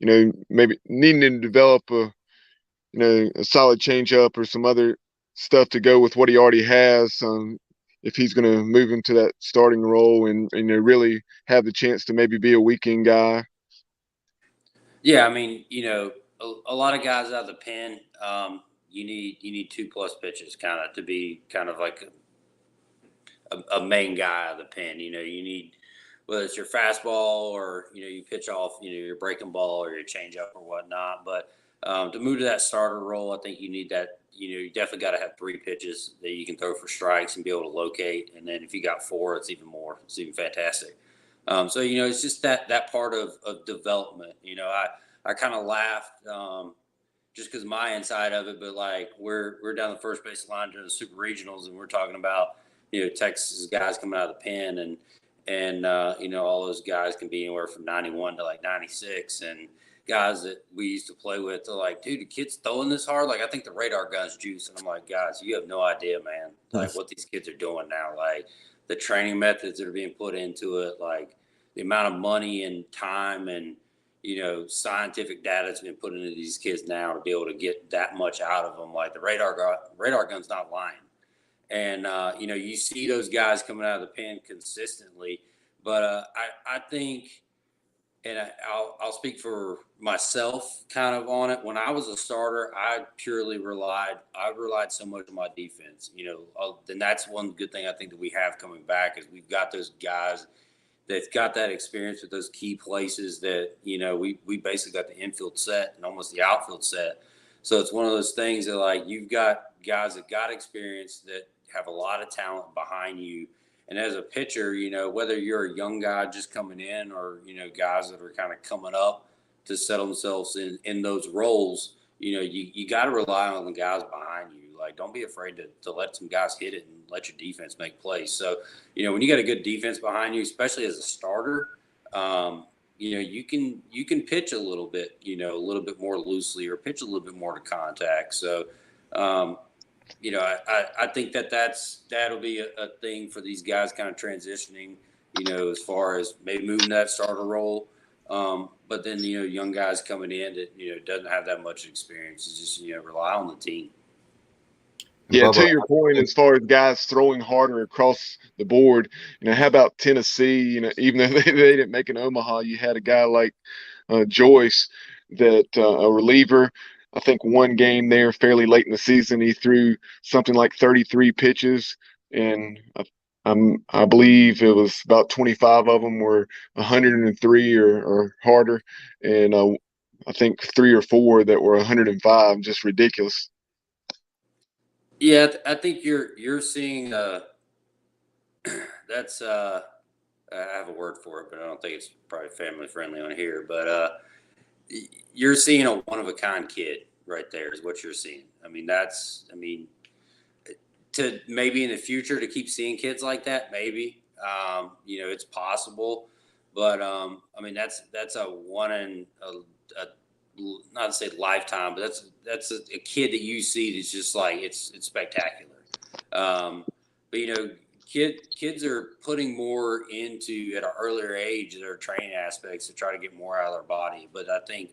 maybe needing to develop a solid changeup or some other stuff to go with what he already has. If he's going to move into that starting role and really have the chance to maybe be a weekend guy. Yeah, I mean, a lot of guys out of the pen, you need 2+ pitches kind of to be kind of like a main guy out of the pen. You need, whether it's your fastball or you pitch off your breaking ball or your changeup or whatnot. But to move to that starter role, I think you need that. You definitely got to have 3 pitches that you can throw for strikes and be able to locate. And then if you got 4, it's even more. It's even fantastic. So it's just that part of development. I kind of laughed just because my inside of it, but like we're down the first base line during the super regionals, and we're talking about Texas guys coming out of the pen, and all those guys can be anywhere from 91 to like 96, and guys that we used to play with are like, dude, the kid's throwing this hard. Like, I think the radar gun's juice. And I'm like, guys, you have no idea, man, like what these kids are doing now. Like the training methods that are being put into it, like the amount of money and time and, scientific data that's been put into these kids now to be able to get that much out of them. Like the radar gun's not lying. And, you see those guys coming out of the pen consistently. But I think, and I'll speak for myself kind of on it. When I was a starter, I relied so much on my defense, and that's one good thing I think that we have coming back is we've got those guys that's got that experience with those key places that, we basically got the infield set and almost the outfield set. So it's one of those things that like, you've got guys that got experience that have a lot of talent behind you. And as a pitcher, whether you're a young guy just coming in or, guys that are kind of coming up to settle themselves in those roles, you got to rely on the guys behind you. Like, don't be afraid to let some guys hit it and let your defense make plays. So, when you got a good defense behind you, especially as a starter, you can pitch a little bit, a little bit more loosely or pitch a little bit more to contact. So, I think that'll be a thing for these guys kind of transitioning, as far as maybe moving that starter role. But then, young guys coming in that, doesn't have that much experience is just, rely on the team. Yeah, to your point, as far as guys throwing harder across the board, how about Tennessee? Even though they didn't make an Omaha, you had a guy like Joyce, that a reliever. I think one game there fairly late in the season, he threw something like 33 pitches, and I believe it was about 25 of them were 103 or harder, and I think 3 or 4 that were 105, just ridiculous. Yeah, I think you're seeing that's I have a word for it, but I don't think it's probably family friendly on here. But you're seeing a one of a kind kid right there is what you're seeing. To maybe in the future to keep seeing kids like that, maybe it's possible, but that's a one in a not to say lifetime, but that's a kid that you see that's just like it's spectacular. But kids are putting more into at an earlier age their training aspects to try to get more out of their body. But I think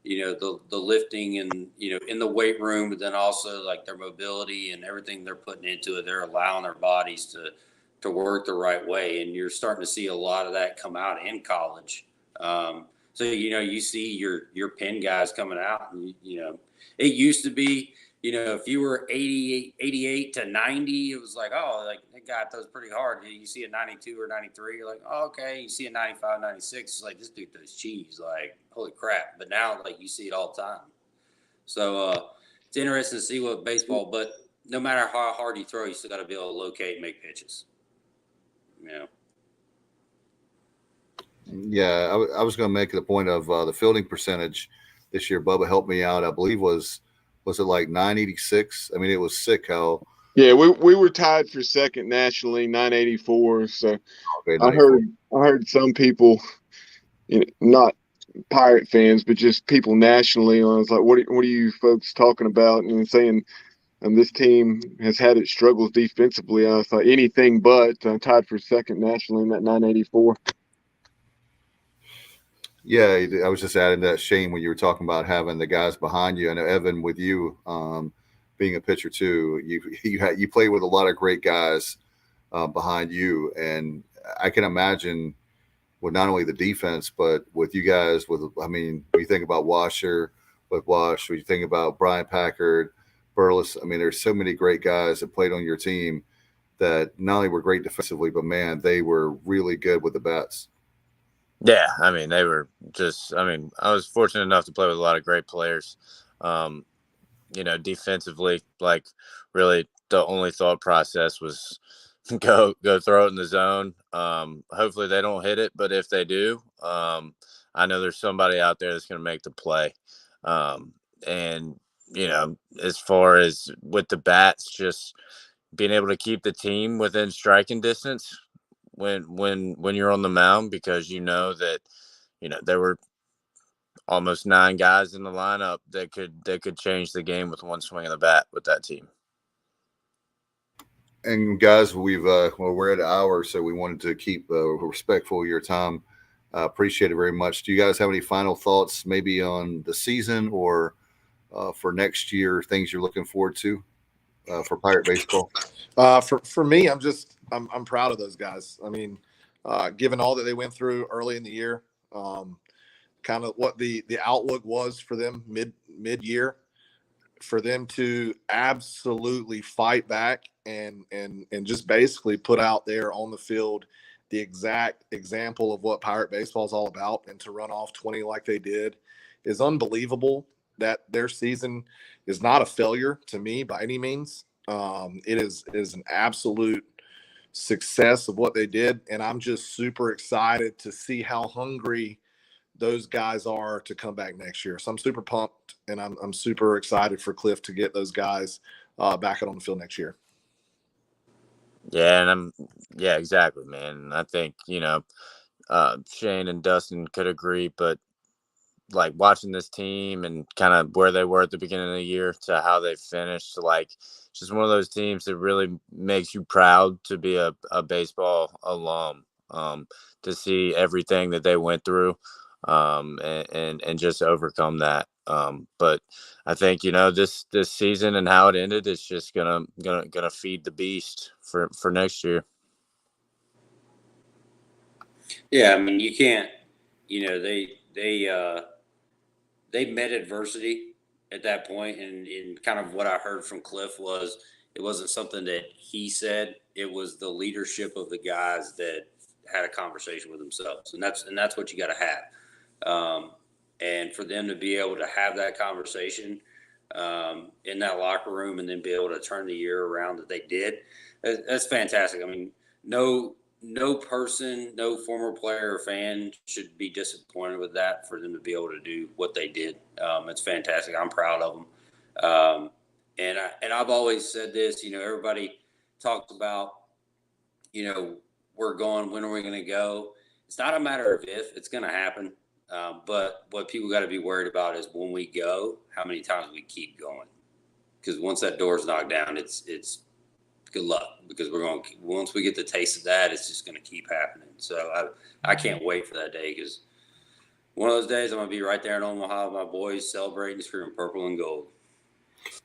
the lifting and in the weight room, but then also like their mobility and everything they're putting into it, they're allowing their bodies to work the right way, and you're starting to see a lot of that come out in college. So, you see your pen guys coming out, and, it used to be, if you were 88 to 90, it was like, oh, like that guy throws pretty hard. You see a 92 or 93, you're like, oh, okay. You see a 95, 96, it's like, this dude throws cheese, like, holy crap. But now, like, you see it all the time. So it's interesting to see what baseball, but no matter how hard you throw, you still got to be able to locate and make pitches. Yeah, I was going to make the point of the fielding percentage this year. Bubba helped me out. I believe was Was it like 986? I mean, it was sick how. Yeah, we were tied for second nationally, 984. So Okay, I 94. heard some people, not Pirate fans, but just people nationally. I was like, what are you folks talking about? And saying this team has had its struggles defensively. I thought anything but tied for second nationally in that 984. Yeah, I was just adding that, Shane, when you were talking about having the guys behind you. I know Evan, with you being a pitcher too, you play with a lot of great guys behind you, and I can imagine with not only the defense but with you guys. When you think about Washer, with Wash, when you think about Brian Packard, Burles. I mean, there's so many great guys that played on your team that not only were great defensively, but man, they were really good with the bats. Yeah, I mean, they were just. I mean, I was fortunate enough to play with a lot of great players. Defensively, like really, the only thought process was go throw it in the zone. Hopefully, they don't hit it, but if they do, I know there's somebody out there that's going to make the play. And as far as with the bats, just being able to keep the team within striking distance when you're on the mound, because that there were almost 9 guys in the lineup that could change the game with one swing of the bat with that team. And guys, we're at an hour, so we wanted to keep respectful of your time. Appreciate it very much. Do you guys have any final thoughts, maybe on the season or for next year, things you're looking forward to for Pirate baseball? For me, I'm proud of those guys. I mean, given all that they went through early in the year, kind of what the outlook was for them mid-year, for them to absolutely fight back and just basically put out there on the field the exact example of what Pirate baseball is all about, and to run off 20 like they did is unbelievable. That their season is not a failure to me by any means. It is an absolute success of what they did, and I'm just super excited to see how hungry those guys are to come back next year. So I'm super pumped, and I'm super excited for Cliff to get those guys back out on the field next year. Yeah, exactly, man. And I think Shane and Dustin could agree, but like watching this team and kind of where they were at the beginning of the year to how they finished, like just one of those teams that really makes you proud to be a baseball alum, to see everything that they went through, and just overcome that. But I think this season and how it ended is just gonna feed the beast for next year. Yeah, I mean, you can't. They met adversity at that point, and kind of what I heard from Cliff was it wasn't something that he said; it was the leadership of the guys that had a conversation with themselves, and that's what you got to have. And for them to be able to have that conversation in that locker room, and then be able to turn the year around that they did, that's fantastic. I mean, no person, no former player or fan should be disappointed with that, for them to be able to do what they did. It's fantastic. I'm proud of them. And I've always said this, everybody talks about, we're going, when are we going to go? It's not a matter of if, it's going to happen. But what people got to be worried about is when we go, how many times we keep going. Because once that door's knocked down, it's good luck, because once we get the taste of that, it's just going to keep happening. So I can't wait for that day, because one of those days I'm going to be right there in Omaha with my boys celebrating, screaming purple and gold.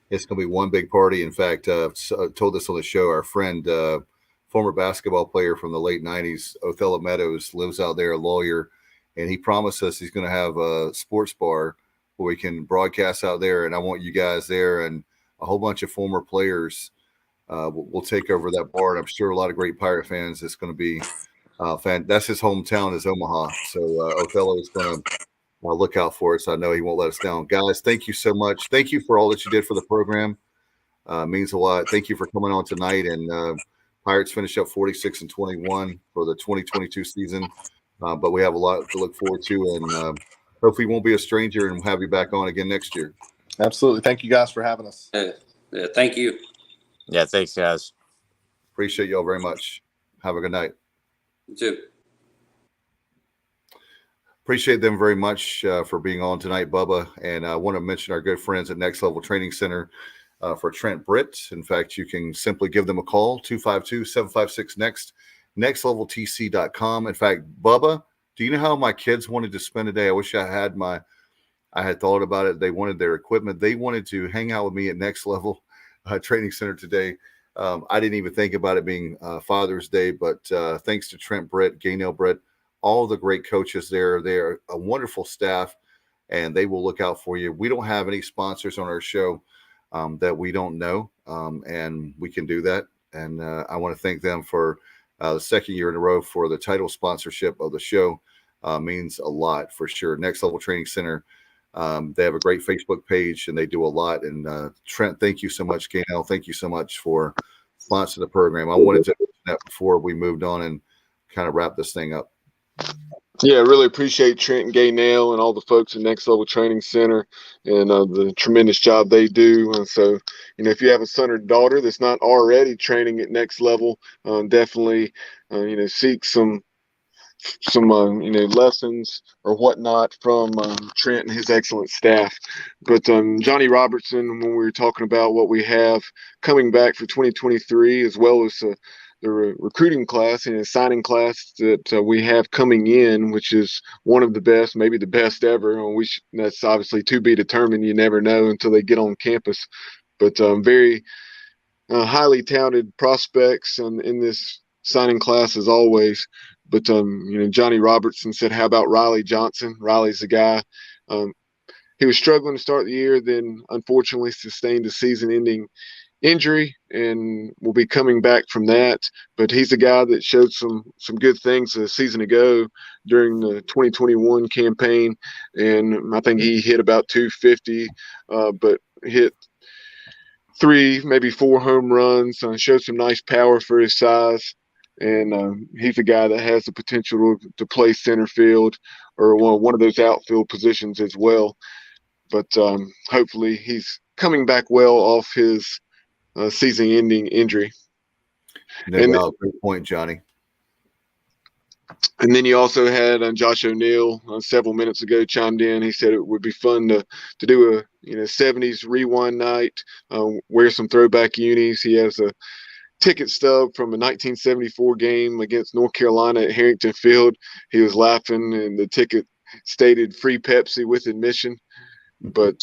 It's going to be one big party. In fact, told this on the show, our friend, former basketball player from the late 90s, Othello Meadows, lives out there, a lawyer, and he promised us he's going to have a sports bar where we can broadcast out there, and I want you guys there, and a whole bunch of former players we'll take over that bar, and I'm sure a lot of great Pirate fans. It's going to be that's his hometown is Omaha, so Othello is going to look out for us. I know he won't let us down. Guys, thank you so much. Thank you for all that you did for the program. Means a lot. Thank you for coming on tonight. And Pirates finish up 46-21 for the 2022 season, but we have a lot to look forward to, and hopefully you won't be a stranger, and we'll have you back on again next year. Absolutely. Thank you guys for having us. Yeah, thank you. Yeah, thanks, guys. Appreciate y'all very much. Have a good night. You too. Appreciate them very much for being on tonight, Bubba. And I want to mention our good friends at Next Level Training Center for Trent Britt. In fact, you can simply give them a call, 252-756-NEXT, nextleveltc.com. In fact, Bubba, do you know how my kids wanted to spend a day? I wish I had thought about it. They wanted their equipment. They wanted to hang out with me at Next Level Training Center today. I didn't even think about it being Father's Day, but thanks to Trent Britt, Gaynell Britt, all the great coaches there. They're a wonderful staff, and they will look out for you. We don't have any sponsors on our show that we don't know, and we can do that. And I want to thank them for the second year in a row for the title sponsorship of the show. Means a lot for sure. Next Level Training Center. They have a great Facebook page, and they do a lot. And Trent, thank you so much. Gaynell, thank you so much for sponsoring the program. I wanted to mention that before we moved on and kind of wrap this thing up. Yeah, I really appreciate Trent and Gaynell and all the folks at Next Level Training Center and the tremendous job they do. And so, if you have a son or daughter that's not already training at Next Level, definitely, seek some lessons or whatnot from Trent and his excellent staff. But Johnny Robertson, when we were talking about what we have coming back for 2023, as well as the recruiting class and the signing class that we have coming in, which is one of the best, maybe the best ever. That's obviously to be determined. You never know until they get on campus. But very highly touted prospects in this signing class as always. But Johnny Robertson said, "How about Riley Johnson?" Riley's the guy. He was struggling to start the year, then unfortunately sustained a season-ending injury and will be coming back from that. But he's a guy that showed some good things a season ago during the 2021 campaign, and I think he hit about 250, but hit 3, maybe 4 home runs. Showed some nice power for his size, and he's a guy that has the potential to play center field or one of those outfield positions as well. But hopefully he's coming back well off his season-ending injury. No doubt. Great point, Johnny. And then you also had Josh O'Neill several minutes ago chimed in. He said it would be fun to do a 70s rewind night, wear some throwback unis. He has a ticket stub from a 1974 game against North Carolina at Harrington Field. He was laughing, and the ticket stated free Pepsi with admission. But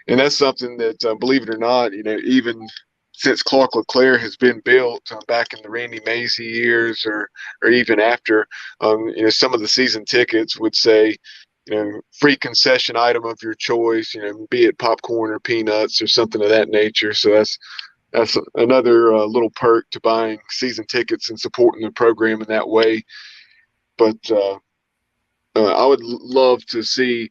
and that's something that, believe it or not, even since Clark LeClaire has been built back in the Randy Mazie years, or even after, some of the season tickets would say, free concession item of your choice, be it popcorn or peanuts or something of that nature. So that's another little perk to buying season tickets and supporting the program in that way. But I would love to see,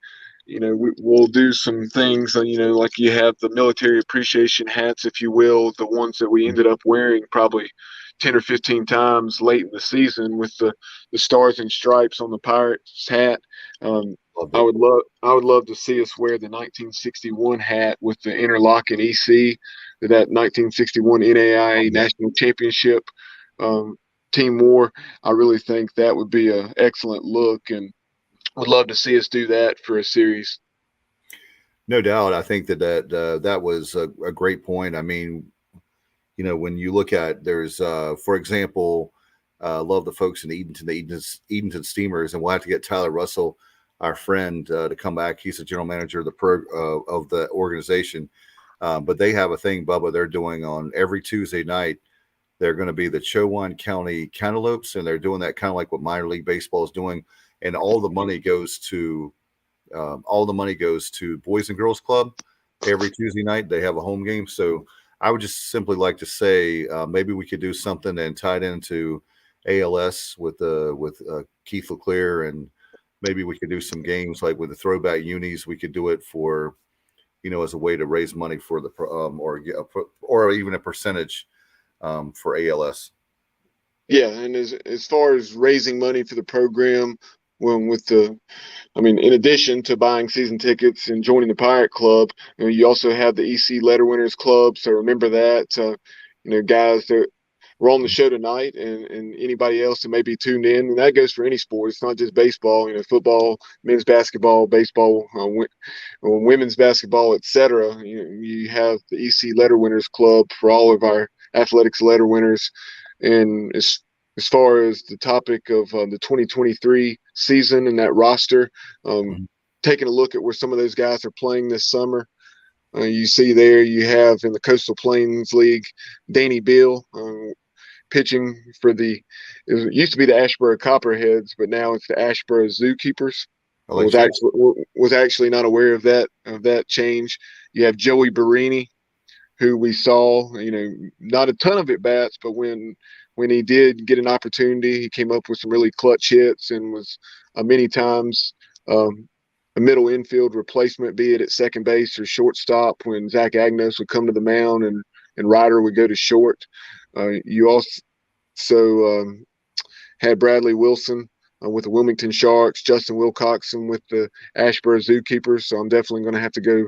we'll do some things, like you have the military appreciation hats, if you will, the ones that we ended up wearing probably 10 or 15 times late in the season with the stars and stripes on the Pirates hat. I would love to see us wear the 1961 hat with the interlocking EC, that 1961 NAIA National Championship team wore. I really think that would be an excellent look, and would love to see us do that for a series. No doubt. I think that was a great point. I mean, when you look at, there's, for example, love the folks in Edenton, the Edenton Steamers, and we'll have to get Tyler Russell, our friend, to come back. He's the general manager of the organization. But they have a thing, Bubba, they're doing on every Tuesday night. They're going to be the Chowan County Cantaloupes, and they're doing that kind of like what minor league baseball is doing. And all the money goes to Boys and Girls Club. Every Tuesday night they have a home game. So I would just simply like to say maybe we could do something and tie it into ALS with Keith LeClaire, and maybe we could do some games like with the throwback unis. We could do it for, as a way to raise money for the or even a percentage for ALS. Yeah, and as far as raising money for the program, in addition to buying season tickets and joining the Pirate Club, you also have the EC Letter Winners Club. So remember that, guys that were on the show tonight and anybody else that may be tuned in, and that goes for any sport. It's not just baseball, football, men's basketball, baseball, women's basketball, etc. You have the EC Letter Winners Club for all of our athletics letter winners. And as far as the topic of the 2023 season and that roster, taking a look at where some of those guys are playing this summer, you see there you have in the Coastal Plains League, Danny Beal pitching for it used to be the Ashboro Copperheads, but now it's the Ashboro Zookeepers. I was actually not aware of that change. You have Joey Barini, who we saw, not a ton of at bats, but when he did get an opportunity, he came up with some really clutch hits and was many times a middle infield replacement, be it at second base or shortstop when Zach Agnos would come to the mound and Ryder would go to short. You also had Bradley Wilson with the Wilmington Sharks, Justin Wilcoxon with the Ashboro Zookeepers. So I'm definitely going to have to go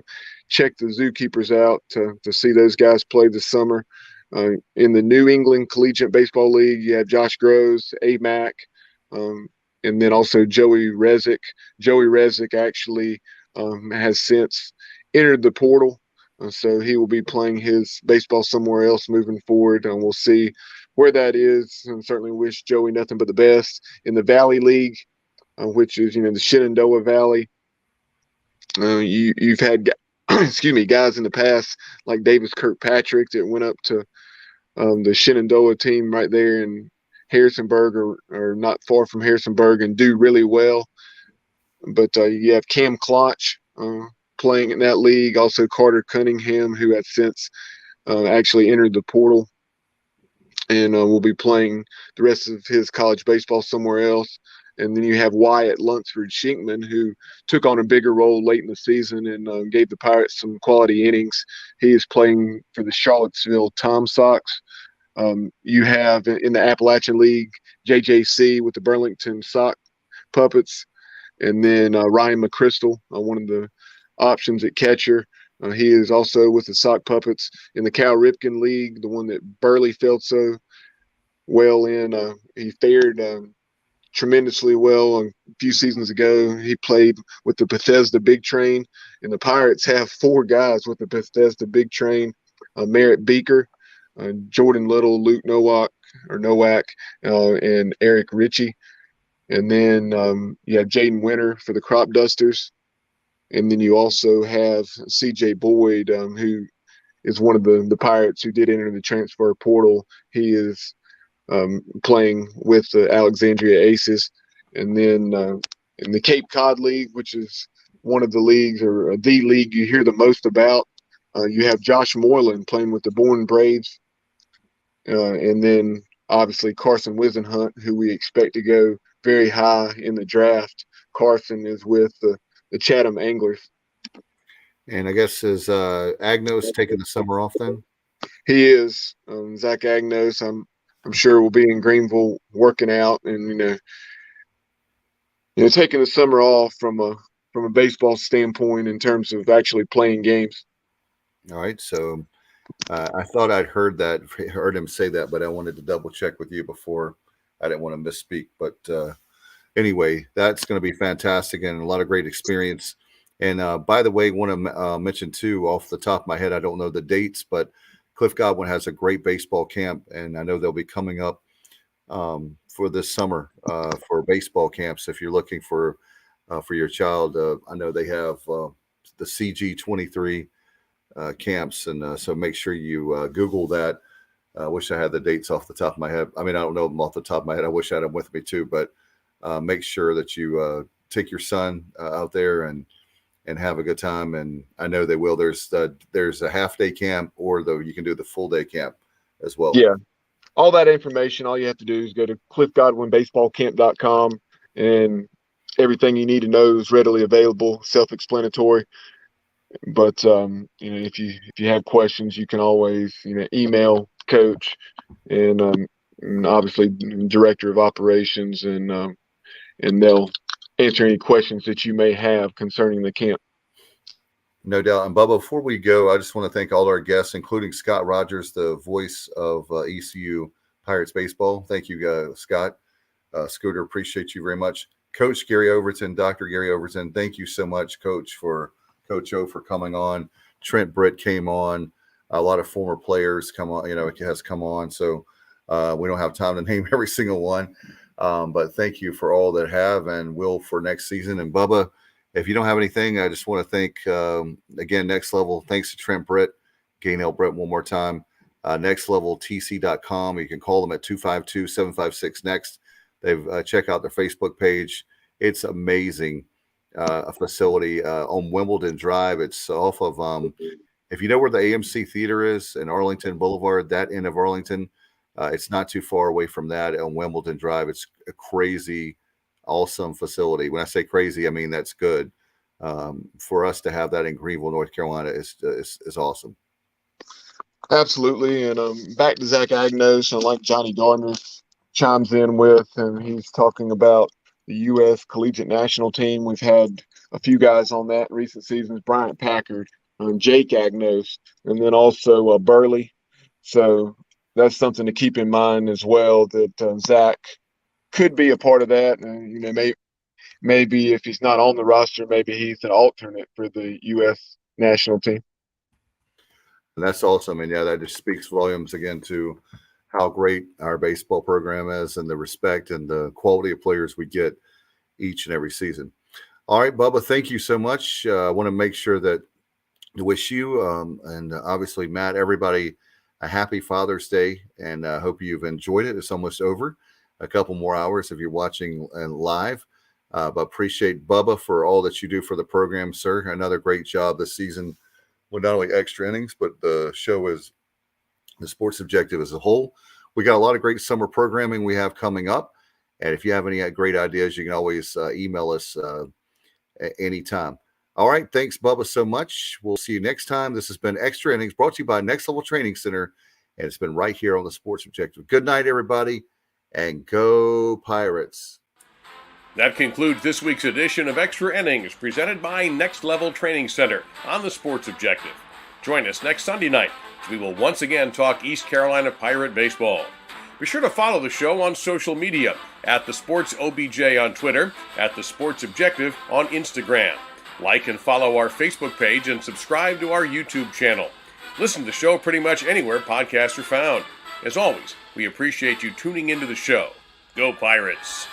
check the Zookeepers out to see those guys play this summer. In the New England Collegiate Baseball League, you have Josh Groves, A-Mac, and then also Joey Rezick. Joey Rezick actually has since entered the portal, so he will be playing his baseball somewhere else moving forward, and we'll see where that is, and certainly wish Joey nothing but the best. In the Valley League, which is, the Shenandoah Valley, you've had guys in the past like Davis Kirkpatrick that went up to the Shenandoah team right there in Harrisonburg or not far from Harrisonburg and do really well. But you have Cam Klotch playing in that league, also Carter Cunningham, who has since actually entered the portal and will be playing the rest of his college baseball somewhere else. And then you have Wyatt Lunsford Shinkman, who took on a bigger role late in the season and gave the Pirates some quality innings. He is playing for the Charlottesville Tom Sox. You have in the Appalachian League, JJC with the Burlington Sock Puppets. And then Ryan McChrystal, one of the options at catcher. He is also with the Sock Puppets. In the Cal Ripken League, the one that Burley felt so well in, he fared tremendously well a few seasons ago. He played with the Bethesda Big Train, and the Pirates have 4 guys with the Bethesda Big Train: Merritt Beaker, Jordan Little, Luke Nowak, and Eric Ritchie. And then you have Jaden Winter for the Crop Dusters. And then you also have CJ Boyd, who is one of the Pirates who did enter the transfer portal. He is playing with the Alexandria Aces. And then in the Cape Cod League, which is one of the leagues or the league you hear the most about, you have Josh Moreland playing with the Bourne Braves. And then obviously Carson Wisenhunt, who we expect to go very high in the draft. Carson is with the Chatham Anglers. And I guess is Agnos taking the summer off then? He is. Zach Agnos, I'm sure will be in Greenville working out and taking the summer off from a baseball standpoint in terms of actually playing games. All right, so I thought I'd heard him say that, but I wanted to double check with you before. I didn't want to misspeak, but anyway, that's going to be fantastic and a lot of great experience. And by the way, want to mention too, off the top of my head, I don't know the dates, but Cliff Godwin has a great baseball camp, and I know they'll be coming up for this summer for baseball camps. If you're looking for your child, I know they have the CG23 camps, and so make sure you Google that. I wish I had the dates off the top of my head. I mean, I don't know them off the top of my head. I wish I had them with me too, but make sure that you take your son out there and have a good time. And I know they will. There's a half-day camp, or you can do the full-day camp as well. Yeah. All that information, all you have to do is go to cliffgodwinbaseballcamp.com, and everything you need to know is readily available, self-explanatory. But if you have questions, you can always email Coach and obviously Director of Operations, and they'll answer any questions that you may have concerning the camp. No doubt. And Bubba, before we go, I just want to thank all our guests, including Scott Rogers, the voice of ECU Pirates baseball. Thank you, Scott. Scooter, appreciate you very much. Coach Gary Overton, Dr. Gary Overton, thank you so much, Coach O, for coming on. Trent Britt came on. A lot of former players come on, has come on. So we don't have time to name every single one. But thank you for all that have and will for next season. And Bubba, if you don't have anything, I just want to thank, again, Next Level. Thanks to Trent Britt, Gainell Britt one more time. NextLevelTC.com. You can call them at 252-756-NEXT. They've check out their Facebook page. It's amazing. A facility on Wimbledon Drive. It's off of, if you know where the AMC Theater is in Arlington Boulevard, that end of Arlington, it's not too far away from that on Wimbledon Drive. It's a crazy, awesome facility. When I say crazy, I mean that's good. For us to have that in Greenville, North Carolina is awesome. Absolutely. And back to Zach Agnos, and like Johnny Gardner chimes in with, and he's talking about the U.S. Collegiate National Team. We've had a few guys on that in recent seasons, Bryant Packard, Jake Agnos, and then also Burley. So that's something to keep in mind as well, that Zach could be a part of that. And, maybe if he's not on the roster, maybe he's an alternate for the U.S. national team. And that's awesome. And yeah, that just speaks volumes again to how great our baseball program is and the respect and the quality of players we get each and every season. All right, Bubba, thank you so much. I want to make sure that to wish you and obviously Matt, everybody, a happy Father's Day, and I hope you've enjoyed it. It's almost over. A couple more hours if you're watching live. But appreciate Bubba for all that you do for the program, sir. Another great job this season with not only Extra Innings, but the show is the Sports Objective as a whole. We got a lot of great summer programming we have coming up. And if you have any great ideas, you can always email us anytime. All right. Thanks, Bubba, so much. We'll see you next time. This has been Extra Innings, brought to you by Next Level Training Center. And it's been right here on the Sports Objective. Good night, everybody, and go Pirates. That concludes this week's edition of Extra Innings, presented by Next Level Training Center on the Sports Objective. Join us next Sunday night as we will once again talk East Carolina Pirate baseball. Be sure to follow the show on social media at the Sports OBJ on Twitter, at the Sports Objective on Instagram. Like and follow our Facebook page and subscribe to our YouTube channel. Listen to the show pretty much anywhere podcasts are found. As always, we appreciate you tuning into the show. Go Pirates!